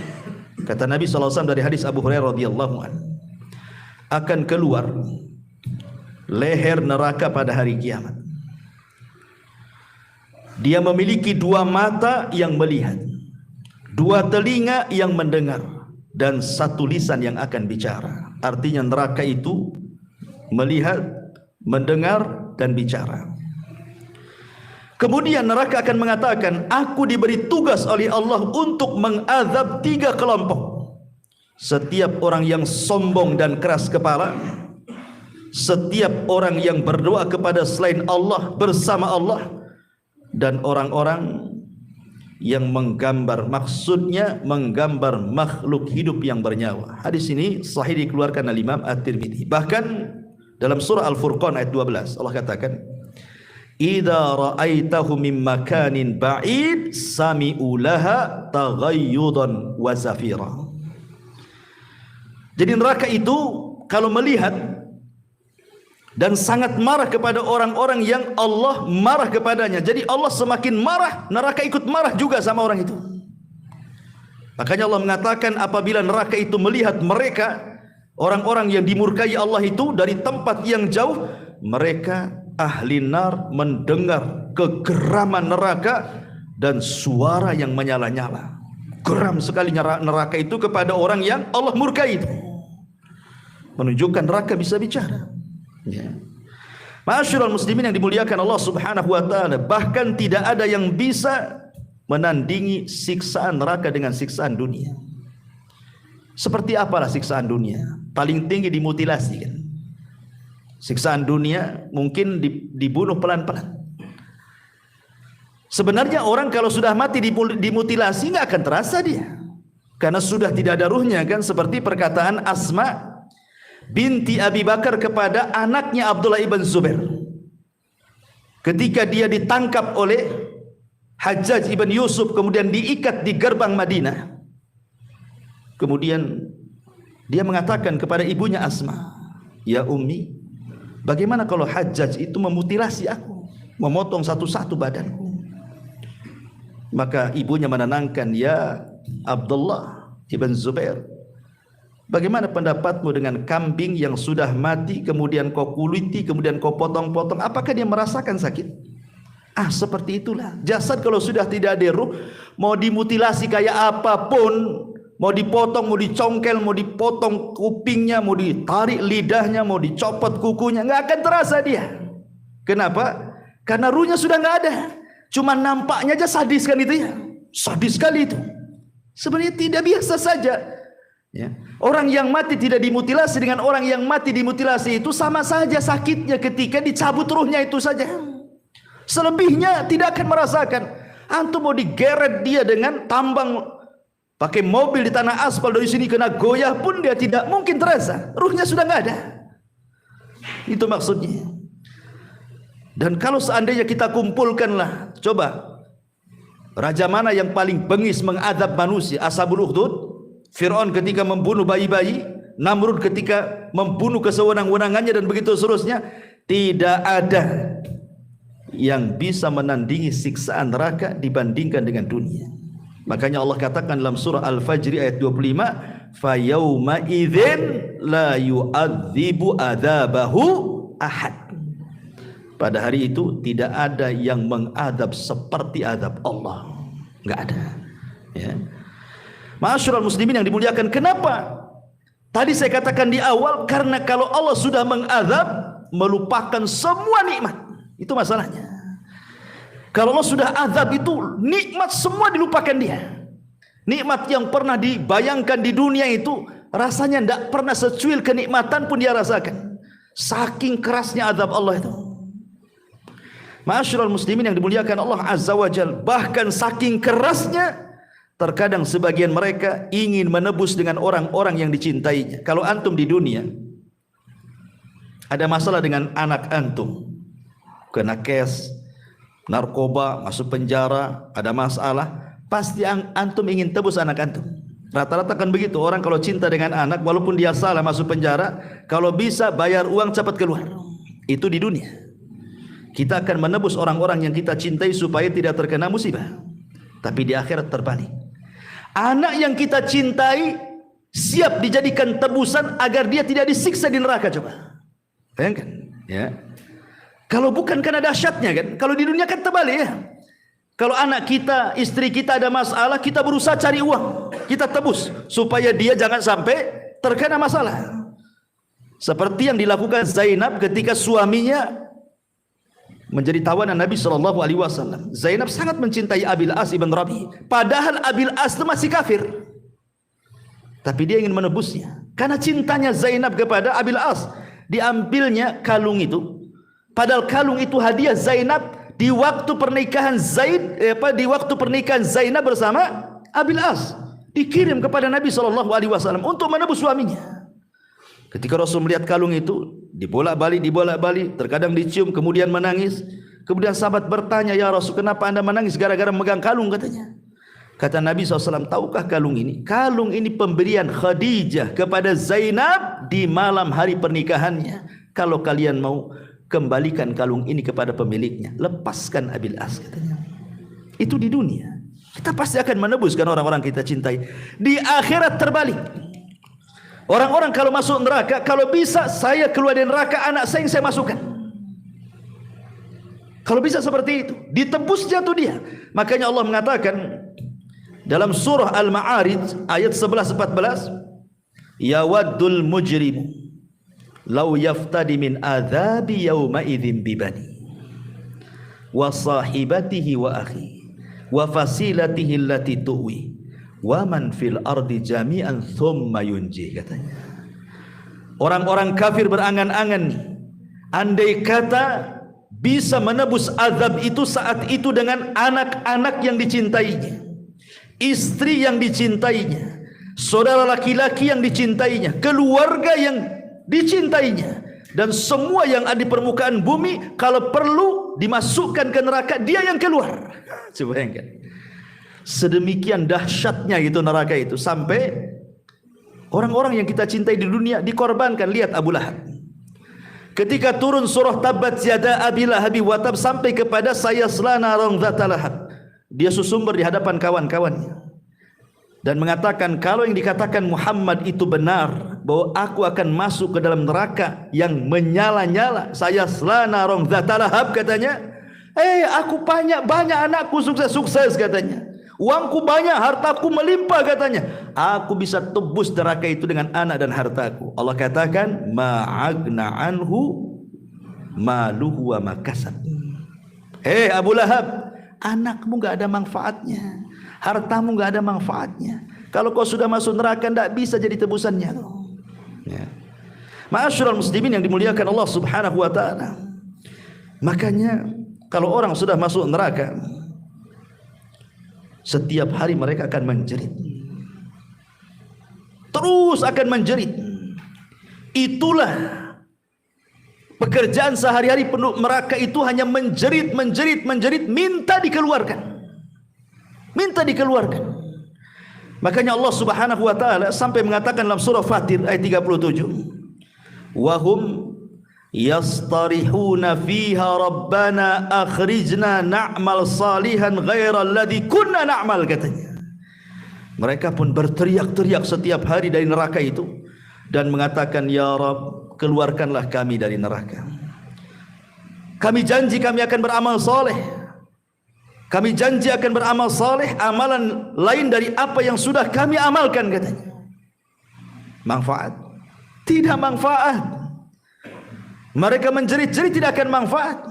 Kata Nabi SAW dari hadis Abu Hurairah radhiyallahu anhu, akan keluar leher neraka pada hari kiamat. Dia memiliki dua mata yang melihat, dua telinga yang mendengar, dan satu lisan yang akan bicara. Artinya neraka itu melihat, mendengar, dan bicara. Kemudian neraka akan mengatakan, aku diberi tugas oleh Allah untuk mengazab 3 kelompok. Setiap orang yang sombong dan keras kepala, setiap orang yang berdoa kepada selain Allah bersama Allah, dan orang-orang yang menggambar, maksudnya menggambar makhluk hidup yang bernyawa. Hadis ini sahih dikeluarkan oleh Imam At-Tirmidzi. Bahkan dalam surah Al-Furqan ayat 12 Allah katakan, idza ra'aitahu min makanin ba'id sami'u laha taghayyudan wa zafira. Jadi neraka itu kalau melihat dan sangat marah kepada orang-orang yang Allah marah kepadanya. Jadi Allah semakin marah, neraka ikut marah juga sama orang itu. Makanya Allah mengatakan apabila neraka itu melihat mereka, orang-orang yang dimurkai Allah itu dari tempat yang jauh, mereka ahli nar mendengar kegeraman neraka dan suara yang menyala-nyala. Geram sekali neraka itu kepada orang yang Allah murkai itu. Menunjukkan neraka bisa bicara. Ya. Ma'asyiral muslimin yang dimuliakan Allah Subhanahu wa taala, bahkan tidak ada yang bisa menandingi siksaan neraka dengan siksaan dunia. Seperti apalah siksaan dunia? Paling tinggi dimutilasi kan. Siksaan dunia mungkin dibunuh pelan-pelan. Sebenarnya orang kalau sudah mati dimutilasi nggak akan terasa dia, karena sudah tidak ada ruhnya kan, seperti perkataan Asma binti Abi Bakar kepada anaknya Abdullah ibn Zubair ketika dia ditangkap oleh Hajjaj ibn Yusuf, kemudian diikat di gerbang Madinah. Kemudian dia mengatakan kepada ibunya Asma, ya Ummi, bagaimana kalau Hajjaj itu memutilasi aku, memotong satu-satu badanku? Maka ibunya menenangkan, ya Abdullah ibn Zubair, bagaimana pendapatmu dengan kambing yang sudah mati, kemudian kau kuliti, kemudian kau potong-potong, apakah dia merasakan sakit? Seperti itulah jasad kalau sudah tidak ada ruh, mau dimutilasi kayak apapun, mau dipotong, mau dicongkel, mau dipotong kupingnya, mau ditarik lidahnya, mau dicopot kukunya, nggak akan terasa dia. Kenapa? Karena ruhnya sudah nggak ada. Cuma nampaknya aja sadis kan itu ya, sadis sekali itu. Sebenarnya tidak, biasa saja. Ya. Orang yang mati tidak dimutilasi dengan orang yang mati dimutilasi itu sama saja sakitnya ketika dicabut ruhnya itu saja. Selebihnya tidak akan merasakan. Antum mau digeret dia dengan tambang, pakai mobil di tanah aspal, dari sini kena goyah pun dia tidak mungkin terasa. Ruhnya sudah nggak ada. Itu maksudnya. Dan kalau seandainya kita kumpulkanlah, coba raja mana yang paling bengis mengadab manusia? Ashabul Ukhdud, Fir'aun ketika membunuh bayi-bayi, Namrud ketika membunuh kesewenang-wenangannya, dan begitu seterusnya. Tidak ada yang bisa menandingi siksaan neraka dibandingkan dengan dunia. Makanya Allah katakan dalam surah Al-Fajr ayat 25, fa yauma idzin la yu'adzibu adzabahu ahad. Pada hari itu tidak ada yang mengadab seperti adab Allah, enggak ada. Ya. Ma'asyiral muslimin yang dimuliakan, kenapa? Tadi saya katakan di awal, karena kalau Allah sudah mengadab, melupakan semua nikmat. Itu masalahnya. Kalau Allah sudah azab itu, nikmat semua dilupakan dia. Nikmat yang pernah dibayangkan di dunia itu, rasanya tidak pernah secuil kenikmatan pun dia rasakan. Saking kerasnya azab Allah itu. Ma'asyiral muslimin yang dimuliakan Allah Azza wa Jalla, bahkan saking kerasnya, terkadang sebagian mereka ingin menebus dengan orang-orang yang dicintainya. Kalau antum di dunia ada masalah dengan anak antum, kena kes, narkoba, masuk penjara, ada masalah, pasti antum ingin tebus anak antum. Rata-rata kan begitu, orang kalau cinta dengan anak, walaupun dia salah masuk penjara, kalau bisa bayar uang cepat keluar. Itu di dunia. Kita akan menebus orang-orang yang kita cintai supaya tidak terkena musibah. Tapi di akhirat terbalik. Anak yang kita cintai siap dijadikan tebusan agar dia tidak disiksa di neraka. Coba bayangkan, ya. Kalau bukan karena dahsyatnya kan. Kalau di dunia kan terbalik ya. Kalau anak kita, istri kita ada masalah, kita berusaha cari uang, kita tebus supaya dia jangan sampai terkena masalah. Seperti yang dilakukan Zainab ketika suaminya menjadi tawanan Nabi SAW. Zainab sangat mencintai Abil As ibn Rabi. Padahal Abil As itu masih kafir. Tapi dia ingin menebusnya. Karena cintanya Zainab kepada Abil As. Diambilnya kalung itu. Padahal kalung itu hadiah Zainab di waktu pernikahan Zainab bersama Abil As. Dikirim kepada Nabi SAW untuk menebus suaminya. Ketika Rasul melihat kalung itu, dibolak-balik, terkadang dicium, kemudian menangis. Kemudian sahabat bertanya, "Ya Rasul, kenapa anda menangis gara-gara memegang kalung?" katanya. Kata Nabi SAW, "Tahukah kalung ini? Kalung ini pemberian Khadijah kepada Zainab di malam hari pernikahannya. Kalau kalian mau, kembalikan kalung ini kepada pemiliknya. Lepaskan Abil As," katanya. Itu di dunia. Kita pasti akan menebuskan orang-orang kita cintai. Di akhirat terbalik. Orang-orang kalau masuk neraka, kalau bisa saya keluar dari neraka, anak saya yang saya masukkan. Kalau bisa seperti itu, ditebusnya tuh dia. Makanya Allah mengatakan dalam surah Al-Ma'arij ayat 11-14, "Yawaddul mujrim law yaftadi min adzabi yawma idzin bibani wa sahibatihi wa akhi wa fasilatihi allati tuwi wa man fil ardi jami'an thumma yunji," katanya. Orang-orang kafir berangan-angan nih, andai kata bisa menebus azab itu saat itu dengan anak-anak yang dicintainya, istri yang dicintainya, saudara laki-laki yang dicintainya, keluarga yang dicintainya, dan semua yang ada di permukaan bumi, kalau perlu dimasukkan ke neraka, dia yang keluar. Coba bayangkan. Sedemikian dahsyatnya itu neraka itu, sampai orang-orang yang kita cintai di dunia dikorbankan. Lihat Abu Lahab. Ketika turun surah Tabbat yada Abi Lahab wa tab sampai kepada sayasla naran dzata lahab, dia susumber di hadapan kawan-kawannya dan mengatakan, kalau yang dikatakan Muhammad itu benar, bahwa aku akan masuk ke dalam neraka yang menyala-nyala, sayasla naran dzata lahab, katanya. Aku banyak anakku sukses katanya. Uangku banyak, hartaku melimpah katanya. Aku bisa tebus neraka itu dengan anak dan hartaku. Allah katakan, ma'agna anhu maluhu wa makasab. Abu Lahab, anakmu gak ada manfaatnya, hartamu gak ada manfaatnya. Kalau kau sudah masuk neraka, tidak bisa jadi tebusannya. Ya. Ma'asyiral muslimin yang dimuliakan Allah Subhanahu wa ta'ala. Makanya kalau orang sudah masuk neraka, setiap hari mereka akan menjerit, terus akan menjerit. Itulah pekerjaan sehari-hari penduduk neraka itu, hanya menjerit, minta dikeluarkan, Makanya Allah Subhanahu wa ta'ala sampai mengatakan dalam surah Fatir ayat 37, wahum yastarihuna fiha rabbana akhrijna na'mal salihan ghairal ladzi kunna na'mal, katanya. Mereka pun berteriak-teriak setiap hari dari neraka itu dan mengatakan, ya Rabb, keluarkanlah kami dari neraka. Kami janji kami akan beramal saleh. Kami janji akan beramal saleh, amalan lain dari apa yang sudah kami amalkan, katanya. Manfaat? Tidak manfaat. Mereka menjerit-jerit tidak akan manfaat,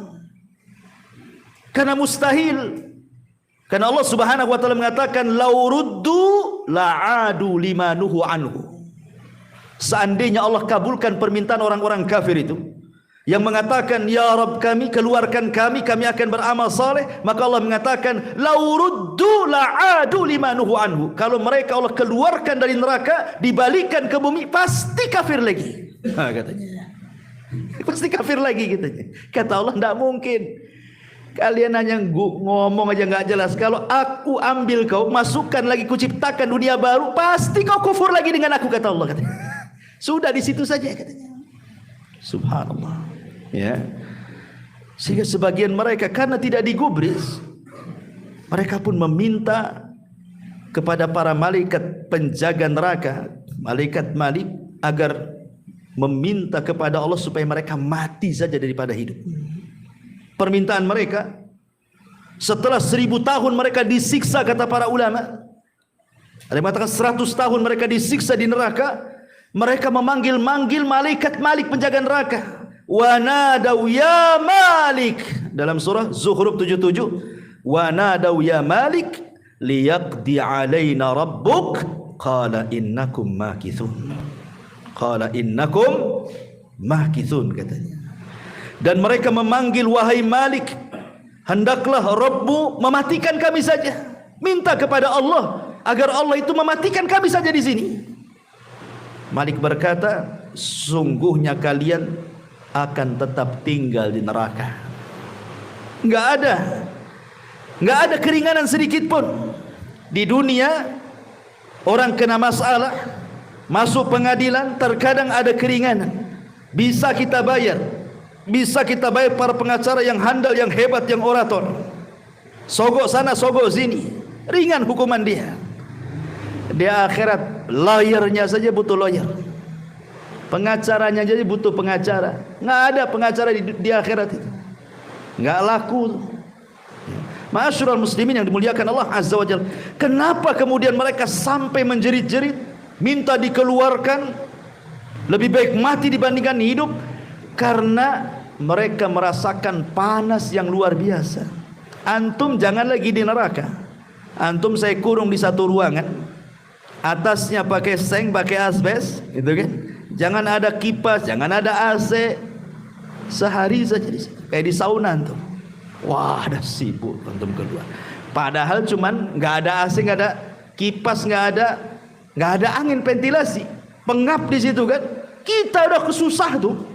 karena mustahil. Karena Allah Subhanahu wa ta'ala mengatakan, lauruddu la'adu limanuhu anhu. Seandainya Allah kabulkan permintaan orang-orang kafir itu yang mengatakan, ya Rabb kami, keluarkan kami akan beramal saleh, maka Allah mengatakan, lauruddu la'adu limanuhu anhu. Kalau mereka Allah keluarkan dari neraka, dibalikkan ke bumi, pasti kafir lagi. Katanya. Pasti kafir lagi, katanya. Kata Allah, tidak mungkin. Kalian hanya ngomong aja nggak jelas. Kalau aku ambil kau, masukkan lagi, kuciptakan dunia baru, pasti kau kufur lagi dengan aku, kata Allah, katanya. Sudah di situ saja, katanya. Subhanallah. Ya. Sehingga sebagian mereka karena tidak digubris, mereka pun meminta kepada para malaikat penjaga neraka, malaikat Malik, agar meminta kepada Allah supaya mereka mati saja daripada hidup. Permintaan mereka, setelah 1000 tahun mereka disiksa, kata para ulama, ada yang mengatakan 100 tahun mereka disiksa di neraka, mereka memanggil-manggil malaikat Malik penjaga neraka. Wa nadau ya Malik, dalam surah Zukhruf 77, wa nadau ya Malik liyaqdi alaina rabbuk qala innakum makithun. Qala innakum makithun, katanya. Dan mereka memanggil, wahai Malik, hendaklah Rabbmu mematikan kami saja. Minta kepada Allah agar Allah itu mematikan kami saja di sini. Malik berkata, sungguhnya kalian akan tetap tinggal di neraka. Enggak ada keringanan sedikit pun. Di dunia orang kena masalah, masuk pengadilan, terkadang ada keringanan, bisa kita bayar para pengacara yang handal, yang hebat, yang orator. Sogok sana, sogok sini, ringan hukuman dia. Di akhirat, lawyernya saja butuh lawyer, pengacaranya jadi butuh pengacara. Nggak ada pengacara di akhirat itu, nggak laku. Ma'asyiral muslimin yang dimuliakan Allah Azza wa Jalla, kenapa kemudian mereka sampai menjerit-jerit minta dikeluarkan, lebih baik mati dibandingkan hidup? Karena mereka merasakan panas yang luar biasa. Antum jangan lagi di neraka, antum saya kurung di satu ruangan, atasnya pakai seng, pakai asbes, gitu kan? Jangan ada kipas, jangan ada AC, sehari saja kayak di sauna antum. Wah, ada sibuk antum keluar. Padahal cuman nggak ada AC, nggak ada kipas, nggak ada angin ventilasi, pengap di situ kan. Kita udah kesusah tuh.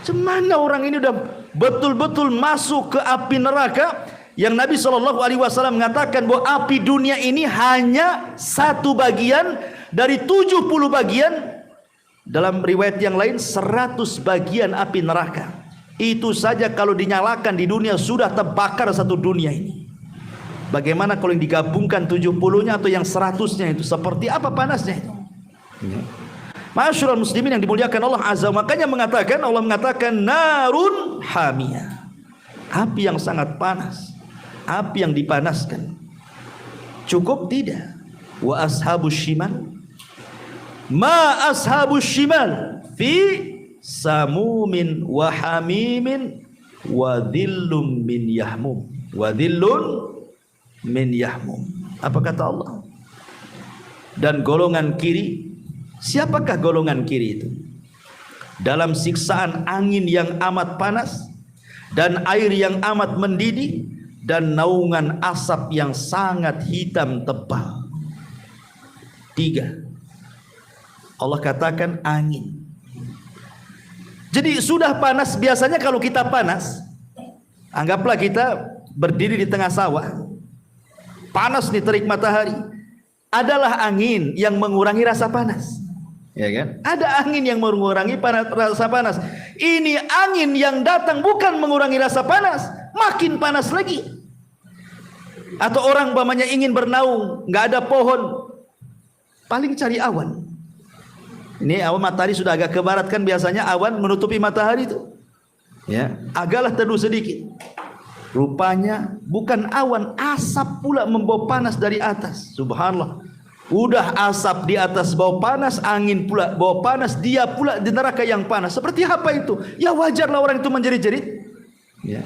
Semana orang ini udah betul-betul masuk ke api neraka, yang Nabi SAW mengatakan bahwa api dunia ini hanya 1 bagian dari 70 bagian. Dalam riwayat yang lain 100 bagian api neraka. Itu saja kalau dinyalakan di dunia sudah terbakar satu dunia ini. Bagaimana kalau yang digabungkan 70-nya atau yang 100-nya itu, seperti apa panasnya itu? Ma'asyiral muslimin yang dimuliakan Allah Azza, makanya Allah mengatakan narun hamiyah, api yang sangat panas, api yang dipanaskan. Cukup tidak? Wa ashabus shimal, ma ashabus shimal fi samumin wa hamimin wa dhillum min yahmum, wa dhillun min yahmum. Apa kata Allah? Dan golongan kiri, siapakah golongan kiri itu? Dalam siksaan angin yang amat panas dan air yang amat mendidih dan naungan asap yang sangat hitam tebal. 3. Allah katakan angin. Jadi sudah panas. Biasanya kalau kita panas, anggaplah kita berdiri di tengah sawah, panas nih, terik matahari. Adalah angin yang mengurangi rasa panas, ya kan? Ada angin yang mengurangi rasa panas. Ini angin yang datang bukan mengurangi rasa panas, makin panas lagi. Atau orang umpamanya ingin bernaung, nggak ada pohon, paling cari awan. Ini awan, matahari sudah agak ke barat kan, biasanya awan menutupi matahari itu, ya, agaklah teduh sedikit. Rupanya bukan awan, asap pula membawa panas dari atas. Subhanallah. Udah asap di atas bawa panas, angin pula bawa panas, dia pula di neraka yang panas. Seperti apa itu? Ya wajarlah orang itu menjerit-jerit. Ya.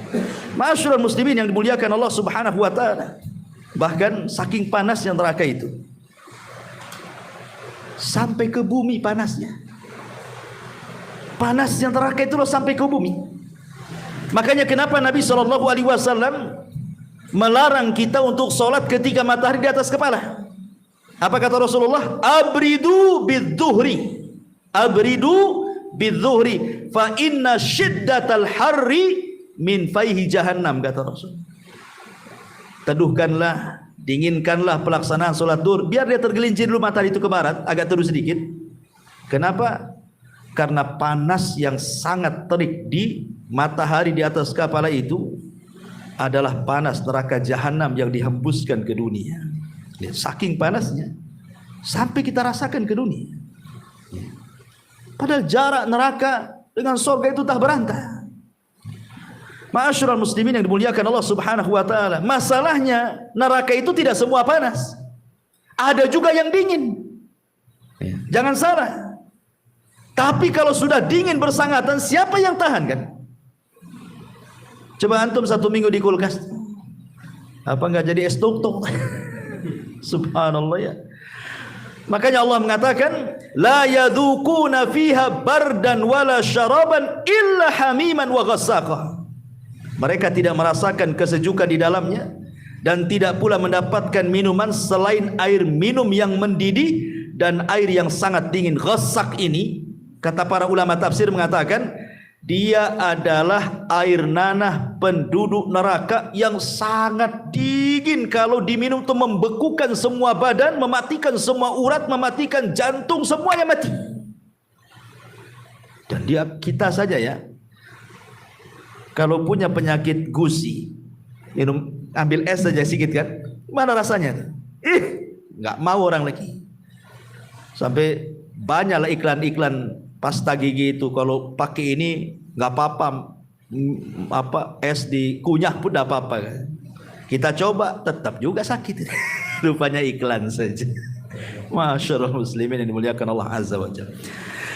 Ma'asyiral muslimin yang dimuliakan Allah Subhanahu wa taala. Bahkan saking panasnya neraka itu, sampai ke bumi panasnya. Panasnya neraka itu loh sampai ke bumi. Makanya kenapa Nabi SAW melarang kita untuk sholat ketika matahari di atas kepala. Apa kata Rasulullah? Abridu bidzuhri, abridu bidzuhri, fa inna shiddatal harri min faihi jahannam, kata Rasul. Teduhkanlah, dinginkanlah pelaksanaan sholat duhur, biar dia tergelincir dulu matahari itu ke barat, agak teduh sedikit. Kenapa? Karena panas yang sangat terik di matahari di atas kepala itu adalah panas neraka jahanam yang dihembuskan ke dunia. Saking panasnya sampai kita rasakan ke dunia. Padahal jarak neraka dengan surga itu tak berantah. Ma'asyiral muslimin yang dimuliakan Allah Subhanahu wa taala, masalahnya neraka itu tidak semua panas. Ada juga yang dingin. Jangan salah. Tapi kalau sudah dingin bersangatan, siapa yang tahan kan? Coba antum 1 minggu di kulkas, apa enggak jadi es tuk-tuk? Subhanallah ya. Makanya Allah mengatakan, la yadzuquna fiha bardan wala syaraban illa hamiman wa ghassaqa. Mereka tidak merasakan kesejukan di dalamnya dan tidak pula mendapatkan minuman selain air minum yang mendidih dan air yang sangat dingin. Ghassak ini, kata para ulama tafsir mengatakan, dia adalah air nanah penduduk neraka yang sangat dingin. Kalau diminum itu membekukan semua badan, mematikan semua urat, mematikan jantung, semuanya mati. Dan kita saja ya, kalau punya penyakit gusi, minum, ambil es saja sedikit kan, mana rasanya? Nggak mau orang lagi. Sampai banyaklah iklan-iklan pasta gigi itu, kalau pakai ini nggak apa-apa, es dikunyah pun nggak apa-apa. Kita coba tetap juga sakit. Rupanya iklan saja. Masyaallah muslimin yang dimuliakan Allah Azza wa Jalla.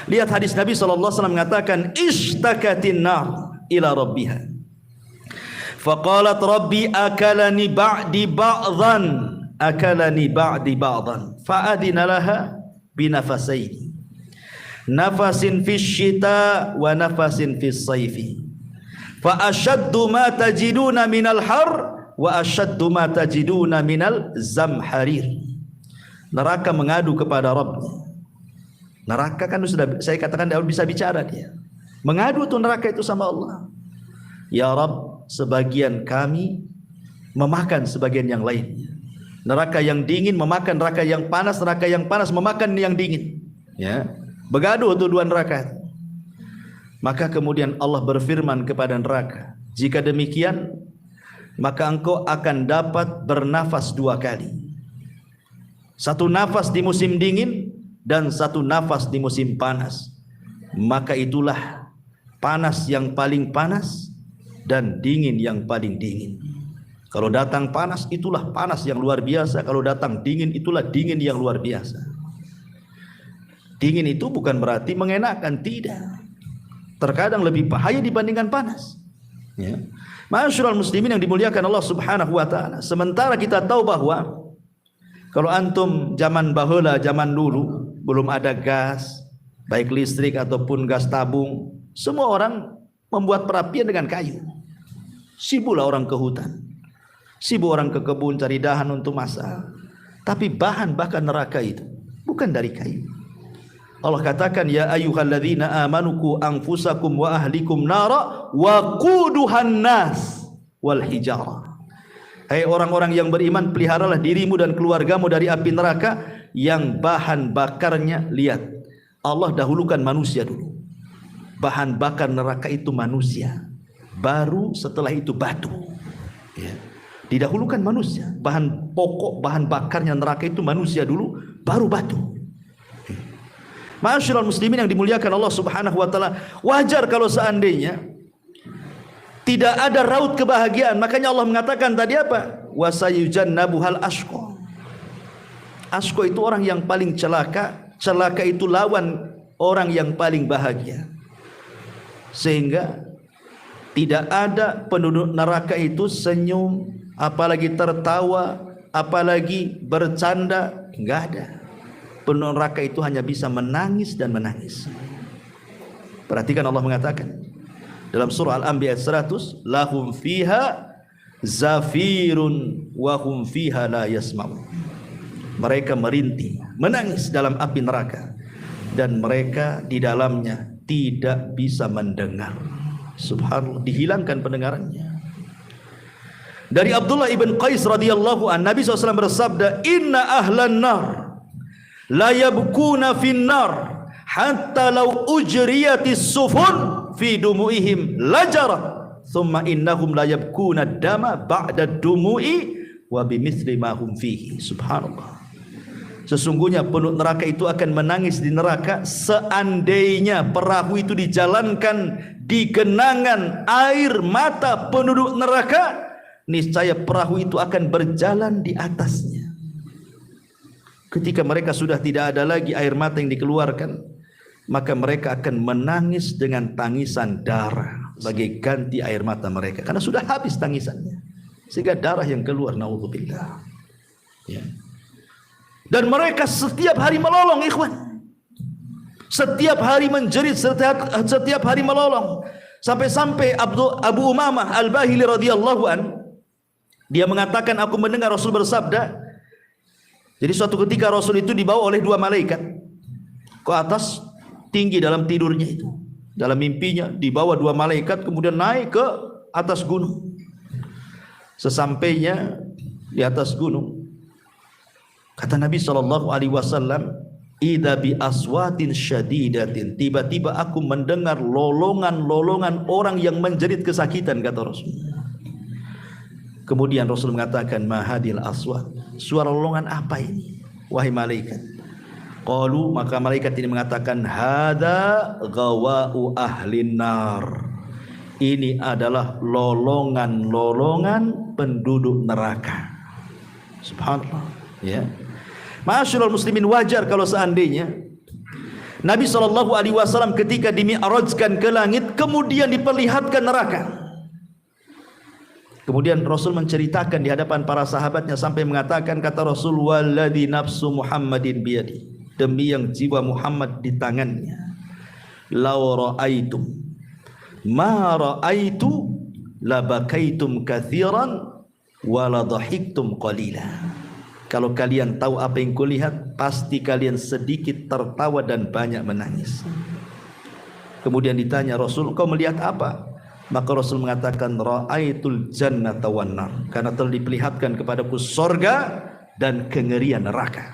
Lihat hadis Nabi SAW mengatakan, ishtakatin nar ila rabbiha faqalat rabbi akalani ba'di ba'dan fa'adina laha binafasaini, nafasin fis syita wa nafasin fis sayfi, fa ashaddu ma tajiduna minal har wa ashaddu ma tajiduna minal zamharir. Neraka mengadu kepada Rabb. Neraka kan sudah saya katakan dia bisa bicara dia. Mengadu tuh neraka itu sama Allah. Ya Rabb, sebagian kami memakan sebagian yang lain. Neraka yang dingin memakan neraka yang panas, neraka yang panas memakan yang dingin. Ya, bergaduh tuh dua neraka. Maka kemudian Allah berfirman kepada neraka, jika demikian maka engkau akan dapat bernafas 2 kali. 1 nafas di musim dingin dan 1 nafas di musim panas. Maka itulah panas yang paling panas dan dingin yang paling dingin. Kalau datang panas, itulah panas yang luar biasa. Kalau datang dingin, itulah dingin yang luar biasa. Dingin itu bukan berarti mengenakan, tidak. Terkadang lebih bahaya dibandingkan panas. Ya. Ma'asyiral muslimin yang dimuliakan Allah Subhanahu wa taala. Sementara kita tahu bahwa kalau antum zaman baheula, zaman dulu belum ada gas, baik listrik ataupun gas tabung, semua orang membuat perapian dengan kayu. Sibuklah orang ke hutan, sibuk orang ke kebun cari dahan untuk masak. Tapi bahan bakar neraka itu bukan dari kayu. Allah katakan, ya ayyuhalladzina amanu qu anfusakum wa ahlikum nara wa quduhan nas wal hijarah. Hai orang-orang yang beriman, peliharalah dirimu dan keluargamu dari api neraka yang bahan bakarnya, lihat, Allah dahulukan manusia dulu. Bahan bakar neraka itu manusia, baru setelah itu batu. Ya. Didahulukan manusia. Bahan pokok, bahan bakarnya neraka itu manusia dulu, baru batu. Ma'asyiral muslimin yang dimuliakan Allah Subhanahu wa taala, wajar kalau seandainya tidak ada raut kebahagiaan. Makanya Allah mengatakan tadi apa? Wasayujannabuhal ashqa. Ashqa itu orang yang paling celaka. Celaka itu lawan orang yang paling bahagia. Sehingga tidak ada penduduk neraka itu senyum, apalagi tertawa, apalagi bercanda, enggak ada. Penduduk neraka itu hanya bisa menangis dan menangis. Perhatikan Allah mengatakan dalam surah Al-Anbiya 100, lahum fiha zafirun wa hum fiha la yasma'un. Mereka merintih, menangis dalam api neraka dan mereka di dalamnya tidak bisa mendengar. Subhanallah, dihilangkan pendengarannya. Dari Abdullah ibn Qais radhiyallahu an, Nabi SAW bersabda, inna ahlan nar la yabkuna fin nar hatta law ujriyatis sufun fi fi dumu'ihim lajara thumma innahum la yabkuna dama ba'da dumu'i wa bimithli ma hum fihi. Subhanallah. Sesungguhnya penduduk neraka itu akan menangis di neraka seandainya perahu itu dijalankan di genangan air mata penduduk neraka, niscaya perahu itu akan berjalan di atasnya. Ketika mereka sudah tidak ada lagi air mata yang dikeluarkan, maka mereka akan menangis dengan tangisan darah sebagai ganti air mata mereka, karena sudah habis tangisannya, sehingga darah yang keluar, naudzubillah. Ya. Dan mereka setiap hari melolong, ikhwan. Setiap hari menjerit, setiap hari melolong. Sampai-sampai Abu Umamah Al-Bahili radhiyallahu an, dia mengatakan, aku mendengar Rasul bersabda. Jadi suatu ketika Rasul itu dibawa oleh dua malaikat ke atas, tinggi dalam tidurnya itu. Dalam mimpinya dibawa dua malaikat, kemudian naik ke atas gunung. Sesampainya di atas gunung, kata Nabi SAW, idza bi aswatin syadidatin, tiba-tiba aku mendengar lolongan-lolongan orang yang menjerit kesakitan, kata Rasul. Kemudian Rasul mengatakan, mahadil aswat, suara lolongan apa ini wahai malaikat? Qalu, maka malaikat ini mengatakan, hadza ghawa'u ahlin nar, ini adalah lolongan-lolongan penduduk neraka. Subhanallah. Ya. Ma'asyiral muslimin, wajar kalau seandainya Nabi SAW ketika dimi'rajkan ke langit kemudian diperlihatkan neraka. Kemudian Rasul menceritakan di hadapan para sahabatnya sampai mengatakan, kata Rasul, walladzi nafsu Muhammadin biyadi, demi yang jiwa Muhammad di tangannya, law ra'aitum ma ra'aitu labakaitum katsiran wa la dhahiktum qalila. Kalau kalian tahu apa yang kulihat, pasti kalian sedikit tertawa dan banyak menangis. Kemudian ditanya Rasul, kau melihat apa? Maka Rasul mengatakan, ra'aitul jannata wan nar, karena telah diperlihatkan kepadaku sorga dan kengerian neraka.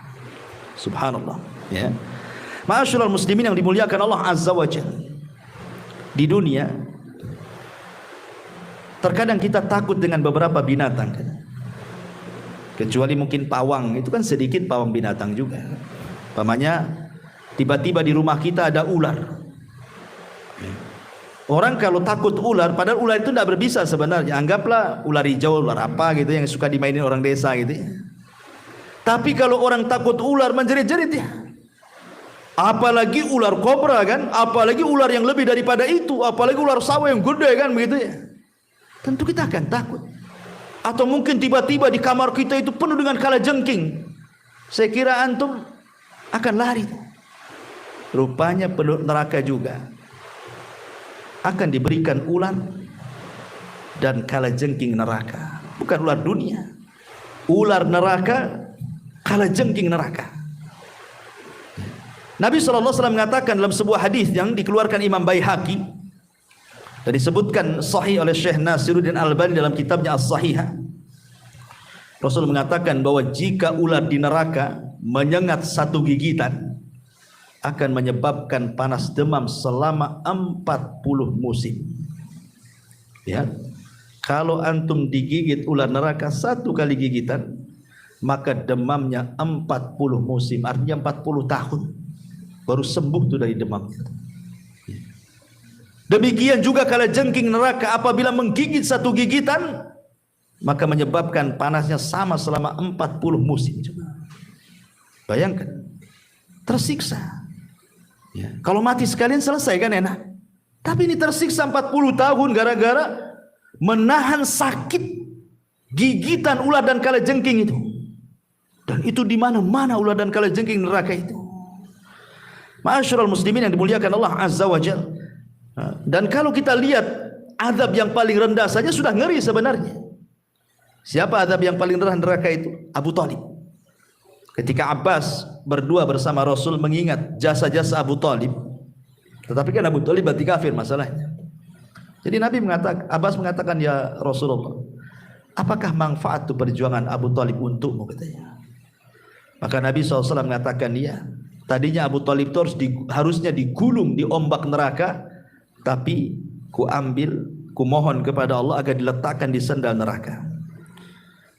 Subhanallah. Ya. Ma'asyiral muslimin yang dimuliakan Allah Azza wa Jalla, di dunia terkadang kita takut dengan beberapa binatang, kecuali mungkin pawang, itu kan sedikit pawang binatang juga. Pamannya tiba-tiba di rumah kita ada ular. Orang kalau takut ular, padahal ular itu tidak berbisa sebenarnya. Anggaplah ular hijau, ular apa gitu yang suka dimainin orang desa gitu ya. Tapi kalau orang takut ular, menjerit-jerit ya. Apalagi ular kobra kan, apalagi ular yang lebih daripada itu, apalagi ular sawah yang gede kan begitu ya. Tentu kita akan takut. Atau mungkin tiba-tiba di kamar kita itu penuh dengan kalajengking. Saya kira antum akan lari. Rupanya penduduk neraka juga akan diberikan ular dan kalajengking neraka. Bukan ular dunia, ular neraka, kalajengking neraka. Nabi SAW mengatakan dalam sebuah hadis yang dikeluarkan Imam Baihaqi dan disebutkan sahih oleh Syekh Nasiruddin Albani dalam kitabnya As-Sahihah. Rasul mengatakan bahwa jika ular di neraka menyengat satu gigitan, akan menyebabkan panas demam selama 40 musim. Ya. Kalau antum digigit ular neraka satu kali gigitan, maka demamnya 40 musim, artinya 40 tahun baru sembuh tuh dari demam itu. Demikian juga kalajengking neraka apabila menggigit satu gigitan, maka menyebabkan panasnya sama selama 40 musim. Bayangkan, tersiksa. Ya. Kalau mati sekalian selesai kan enak. Tapi ini tersiksa 40 tahun gara-gara menahan sakit gigitan ular dan kalajengking itu. Dan itu di mana-mana ular dan kalajengking neraka itu. Ma'asyiral muslimin yang dimuliakan Allah Azza wa Jalla. Dan kalau kita lihat azab yang paling rendah saja sudah ngeri sebenarnya. Siapa azab yang paling rendah neraka itu? Abu Talib. Ketika Abbas berdua bersama Rasul mengingat jasa-jasa Abu Talib, tetapi kan Abu Talib berarti kafir masalahnya. Jadi Nabi mengatakan, Abbas mengatakan, ya Rasulullah, apakah manfaat itu perjuangan Abu Talib untukmu, katanya. Maka Nabi SAW mengatakan, ya, tadinya Abu Talib itu harusnya digulung di ombak neraka, tapi ku mohon kepada Allah agar diletakkan di sandal neraka.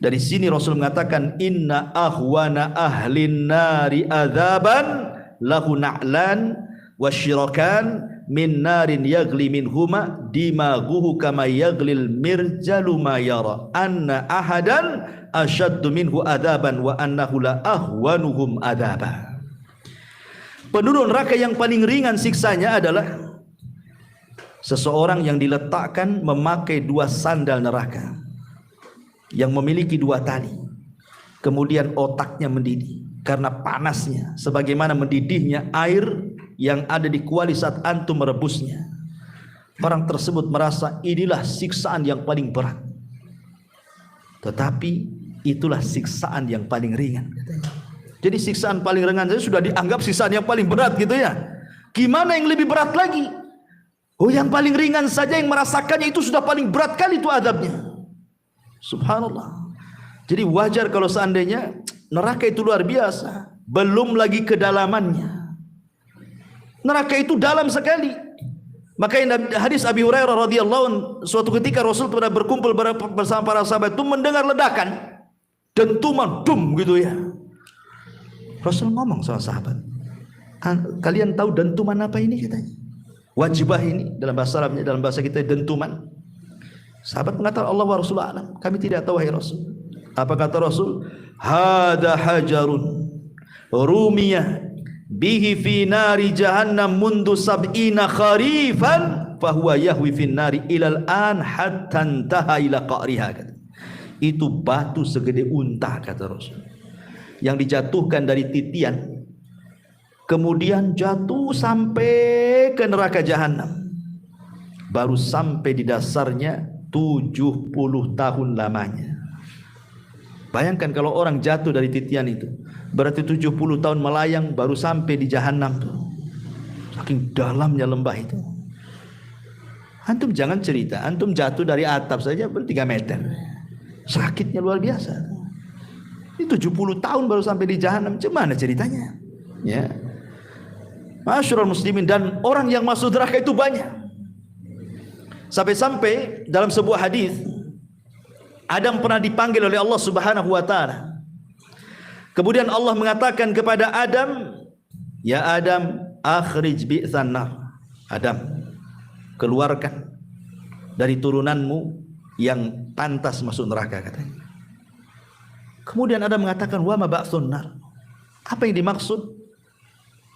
Dari sini Rasul mengatakan, inna ahwana ahlin nari adzaban lahu na'lan wasyirakan min narin yagli minhuma dimaghuhu kama yaglil mirjalu ma yara anna ahadan asyaddu minhu adzaban wa annahu la ahwanuhum adzaba. Penduduk neraka yang paling ringan siksanya adalah seseorang yang diletakkan memakai 2 sandal neraka yang memiliki 2 tali, kemudian otaknya mendidih karena panasnya sebagaimana mendidihnya air yang ada di kuali saat antum merebusnya. Orang tersebut merasa inilah siksaan yang paling berat, tetapi itulah siksaan yang paling ringan. Jadi siksaan paling ringan saja sudah dianggap siksaan yang paling berat gitu ya. Gimana yang lebih berat lagi? Oh, yang paling ringan saja yang merasakannya itu sudah paling berat kali itu adabnya. Subhanallah. Jadi wajar kalau seandainya neraka itu luar biasa, belum lagi kedalamannya. Neraka itu dalam sekali. Makanya hadis Abi Hurairah radhiyallahu anhu, suatu ketika Rasul pernah berkumpul bersama para sahabat itu mendengar ledakan, dentuman dum gitu ya. Rasul ngomong sama sahabat, kalian tahu dentuman apa ini katanya? Wajibah ini dalam bahasa Arabnya, dalam bahasa kita dentuman. Sahabat mengatakan Allah wa Rasulullah alam, kami tidak tahu wahai Rasul. Apa kata Rasul? Hada hajarun rumiyah bihi fi nari jahannam mundu sab'ina kharifan fahuwa yahwi fi nari ilal an hatta intaha ila qa'riha. Itu batu segede unta kata Rasul, yang dijatuhkan dari titian kemudian jatuh sampai ke neraka jahanam, baru sampai di dasarnya 70 tahun lamanya. Bayangkan kalau orang jatuh dari titian itu, berarti 70 tahun melayang baru sampai di jahanam tuh. Saking dalamnya lembah itu. Antum jangan cerita, antum jatuh dari atap saja 3 meter. Sakitnya luar biasa. Ini 70 tahun baru sampai di jahanam, gimana ceritanya? Ya. Masyarul muslimin, dan orang yang masuk neraka itu banyak. Sampai-sampai dalam sebuah hadis Adam pernah dipanggil oleh Allah Subhanahu wa taala. Kemudian Allah mengatakan kepada Adam, "Ya Adam, akhrij bi'tsan nar." Adam, keluarkan dari turunanmu yang pantas masuk neraka katanya. Kemudian Adam mengatakan, "Wa ma ba'tsun nar?" Apa yang dimaksud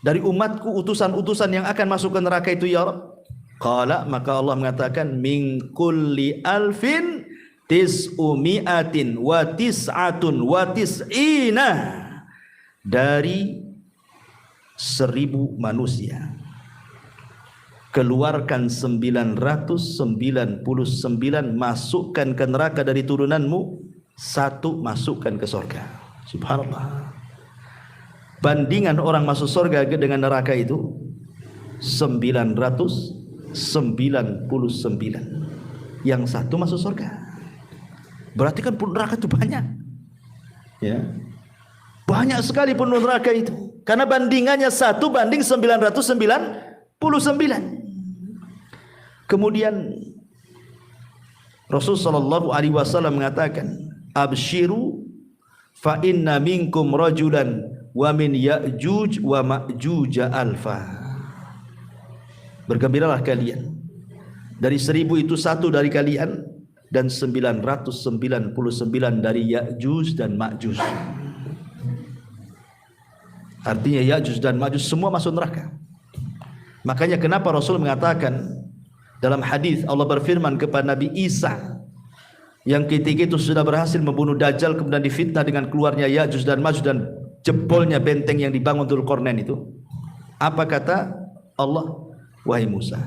dari umatku utusan-utusan yang akan masuk ke neraka itu ya Rabb? Qala, maka Allah mengatakan, min kulli alfin tis'umi'atin wa tis'atun wa tis'ina, dari 1000 manusia keluarkan 999, masukkan ke neraka dari turunanmu, 1 masukkan ke surga. Subhanallah. Bandingan orang masuk surga dengan neraka itu 999, yang 1 masuk surga. Berarti kan penduduk neraka itu banyak, ya, banyak sekali penduduk neraka itu, karena bandingannya 1 banding 999. Kemudian Rasul sallallahu alaihi wasallam mengatakan, absyiru fa inna minkum rajulan wa min ya'juj wa ma'juj alfa. Bergembiralah kalian, dari 1000 itu 1 dari kalian, dan 999 dari Ya'juj dan Ma'juj. Artinya Ya'juj dan Ma'juj semua masuk neraka. Makanya kenapa Rasul mengatakan dalam hadis, Allah berfirman kepada Nabi Isa yang ketika itu sudah berhasil membunuh Dajjal, kemudian difitnah dengan keluarnya Ya'juj dan Ma'juj dan jebolnya benteng yang dibangun Dzulqarnain itu. Apa kata Allah? Wahai Musa,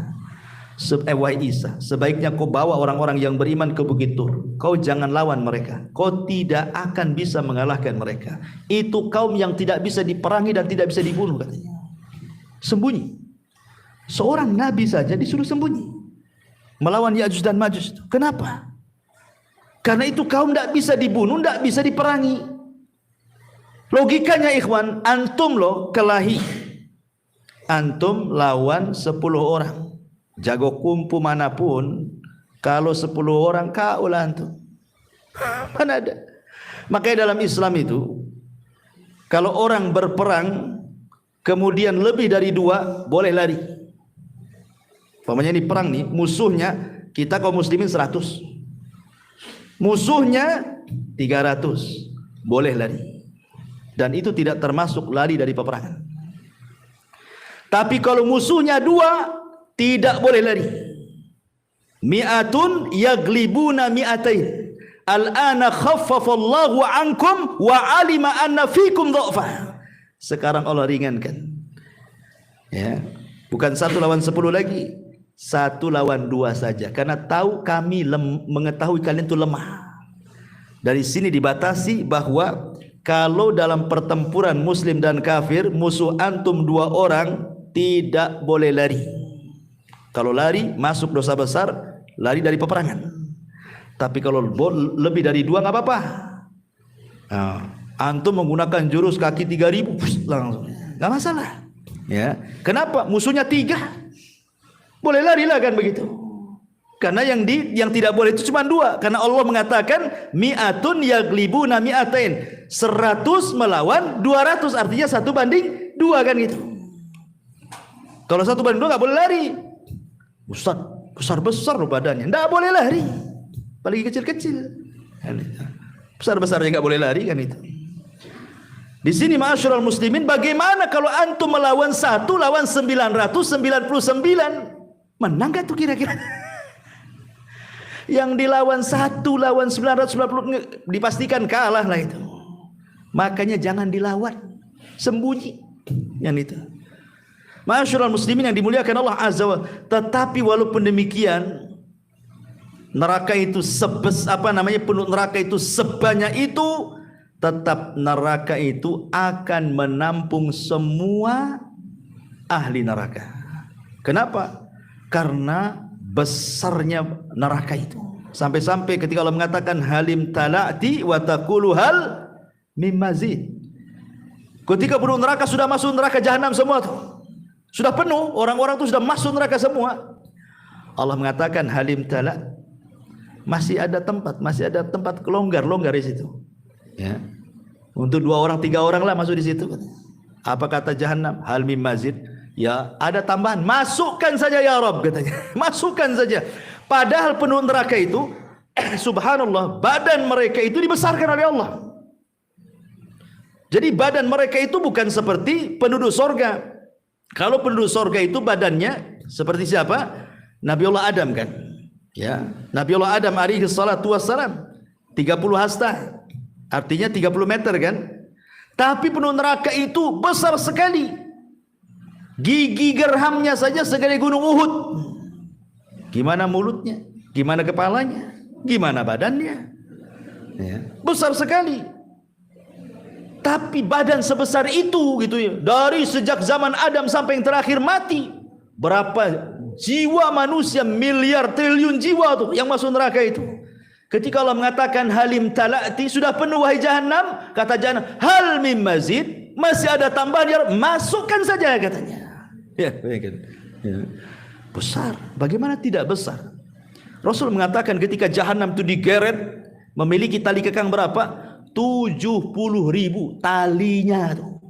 wahai Isa, sebaiknya kau bawa orang-orang yang beriman ke Bukit Tur. Kau jangan lawan mereka, kau tidak akan bisa mengalahkan mereka. Itu kaum yang tidak bisa diperangi dan tidak bisa dibunuh katanya. Sembunyi. Seorang nabi saja disuruh sembunyi melawan Ya'juj dan Ma'juj itu. Kenapa? Karena itu kaum tidak bisa dibunuh, tidak bisa diperangi. Logikanya ikhwan, antum loh kelahi, antum lawan 10 orang, jago kungfu manapun, kalau 10 orang kaulah antum. Mana ada. Makanya dalam Islam itu, kalau orang berperang kemudian lebih dari 2 boleh lari. Umpamanya ini perang nih, musuhnya kita kaum muslimin 100, musuhnya 300, boleh lari. Dan itu tidak termasuk lari dari peperangan. Tapi kalau musuhnya 2, tidak boleh lari. Mi'atun yaglibuna mi'atain. Al-ana khaffafallahu ankum wa alima anna fikum dha'fa. Sekarang Allah ringankan. Ya, bukan 1 lawan 10 lagi, 1 lawan 2 saja. Karena tahu kami mengetahui kalian itu lemah. Dari sini dibatasi bahwa kalau dalam pertempuran muslim dan kafir, musuh antum 2 orang, tidak boleh lari. Kalau lari masuk dosa besar, lari dari peperangan. Tapi kalau lebih dari 2 nggak apa-apa. Nah, antum menggunakan jurus kaki 3000 langsung, nggak masalah. Ya, kenapa? Musuhnya 3, boleh lari lah kan begitu. Karena yang tidak boleh itu cuma 2. Karena Allah mengatakan mi'atun yaglibuna mi'atain, 100 melawan 200, artinya 1 banding 2 kan gitu. Kalau 1 banding 2 nggak boleh lari. Ustaz, besar-besar loh badannya, nggak boleh lari. Apalagi kecil-kecil. Besar-besarnya nggak boleh lari kan itu. Di sini ma'asyiral muslimin, bagaimana kalau antum melawan 1 lawan 999? Menang gak tuh kira-kira? Yang dilawan 1 lawan 990 dipastikan kalah lah itu. Makanya jangan dilawan, sembunyi. Yang itu. Ma'asyiral muslimin yang dimuliakan Allah Azza wa. Tetapi walaupun demikian, neraka itu penduduk neraka itu sebanyak itu, tetap neraka itu akan menampung semua ahli neraka. Kenapa? Karena besarnya neraka itu. Sampai-sampai ketika Allah mengatakan halim tala'ti wa taqulu hal mim mazid. Ketika penduduk neraka sudah masuk neraka jahanam semua tuh, sudah penuh, orang-orang itu sudah masuk neraka semua, Allah mengatakan halim tala', masih ada tempat longgar di situ. Ya. Untuk 2 orang 3 orang lah masuk di situ. Apa kata jahanam? Hal mim mazid. Ya, ada tambahan. Masukkan saja ya Rabb katanya. Masukkan saja. Padahal penduduk neraka itu subhanallah, badan mereka itu dibesarkan oleh Allah. Jadi badan mereka itu bukan seperti penduduk sorga. Kalau penduduk sorga itu badannya seperti siapa? Nabiullah Adam kan. Ya, Nabiullah Adam alaihi salatu wassalam 30 hasta. Artinya 30 meter kan. Tapi penduduk neraka itu besar sekali. Gigi gerhamnya saja segede gunung Uhud. Gimana mulutnya? Gimana kepalanya? Gimana badannya? Ya, besar sekali. Tapi badan sebesar itu gitu ya. Dari sejak zaman Adam sampai yang terakhir mati, berapa jiwa manusia, miliar triliun jiwa tuh yang masuk neraka itu. Ketika Allah mengatakan halim tala'ti, sudah penuh wahai jahanam, kata jahanam, hal mim mazid, masih ada tambahan, ya masukkan saja katanya. Ya, ya. Besar. Bagaimana tidak besar? Rasul mengatakan ketika jahanam itu digeret, memiliki tali kekang berapa? 70.000 talinya tuh.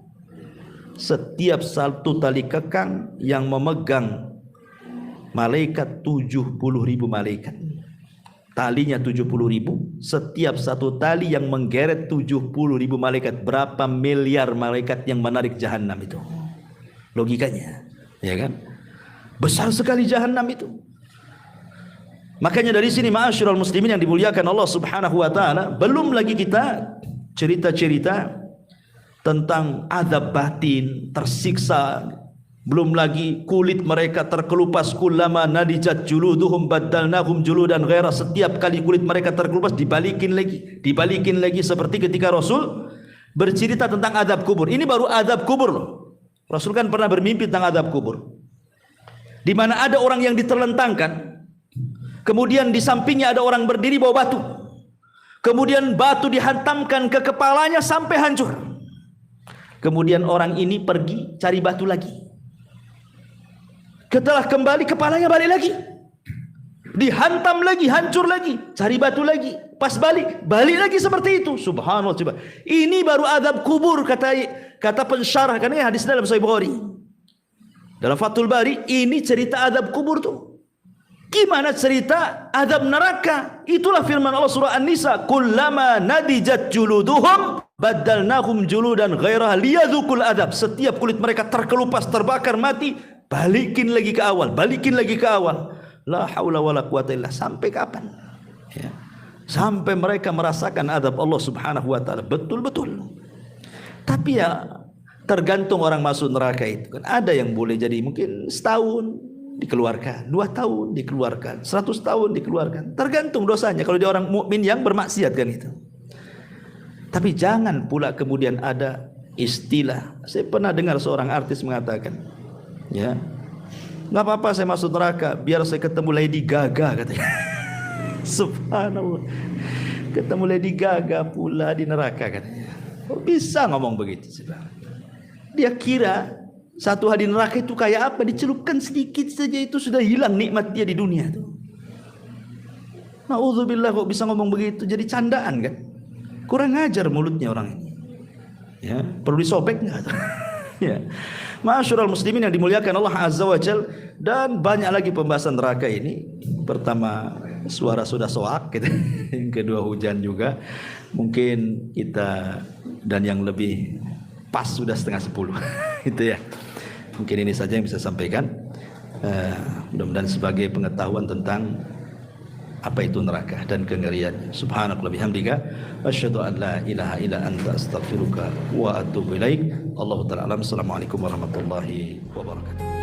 Setiap 1 tali kekang yang memegang malaikat 70.000 malaikat. Talinya 70.000, setiap 1 tali yang menggeret 70.000 malaikat. Berapa miliar malaikat yang menarik jahanam itu? Logikanya, ya kan? Besar sekali jahanam itu. Makanya dari sini ma'asyiral muslimin yang dimuliakan Allah Subhanahu wa taala, belum lagi kita cerita-cerita tentang azab batin, tersiksa, belum lagi kulit mereka terkelupas, kullama nadijat juluduhum baddalnahum juludan ghaira, setiap kali kulit mereka terkelupas dibalikin lagi seperti ketika Rasul bercerita tentang azab kubur. Ini baru azab kubur loh. Rasul kan pernah bermimpi tentang azab kubur, di mana ada orang yang diterlentangkan, kemudian di sampingnya ada orang berdiri bawa batu, kemudian batu dihantamkan ke kepalanya sampai hancur. Kemudian orang ini pergi cari batu lagi, Setelah kembali kepalanya balik lagi. Dihantam lagi, hancur lagi, cari batu lagi, pas balik lagi seperti itu. Subhanallah. Coba. Ini baru azab kubur kata pensyarah, karena hadis dalam Sahih Bukhari. Dalam Fathul Bari ini cerita azab kubur tuh. Gimana cerita azab neraka? Itulah firman Allah surah An-Nisa, "Kullama nadijat juluduhum baddalnahum juludan ghairaha liyadzuqul adab." Setiap kulit mereka terkelupas, terbakar, mati, balikin lagi ke awal, balikin lagi ke awal. La haula wala quwata illa. Sampai kapan? Ya. Sampai mereka merasakan azab Allah Subhanahu wa taala betul-betul. Tapi ya tergantung orang masuk neraka itu kan. Ada yang boleh jadi mungkin setahun dikeluarkan, 2 tahun dikeluarkan, 100 tahun dikeluarkan. Tergantung dosanya. Kalau dia orang mukmin yang bermaksiat kan itu. Tapi jangan pula kemudian ada istilah. Saya pernah dengar seorang artis mengatakan, ya, nggak apa-apa saya masuk neraka biar saya ketemu Lady Gaga, katanya. Subhanallah, ketemu Lady Gaga pula di neraka, katanya. Kok bisa ngomong begitu? Dia kira satu hari neraka itu kayak apa, dicelupkan sedikit saja itu sudah hilang nikmat dia di dunia tuh. Na'udzubillah, kok bisa ngomong begitu? Jadi candaan kan? Kurang ajar mulutnya orang ini. Ya, perlu disobek nggak? Ya. Ma'asyiral muslimin yang dimuliakan Allah Azza wa Jal, dan banyak lagi pembahasan neraka ini. Pertama suara sudah soak gitu. Yang kedua hujan juga. Mungkin kita dan yang lebih pas sudah 9:30. Itu ya. Mungkin ini saja yang bisa sampaikan. Mudah-mudahan sebagai pengetahuan tentang apa itu neraka dan kengerian. Subhanakallah bihamdika asyhadu an la ilaha illa anta astaghfiruka wa atubu ilaik. Allahu ta'ala alam. Assalamualaikum warahmatullahi wabarakatuh.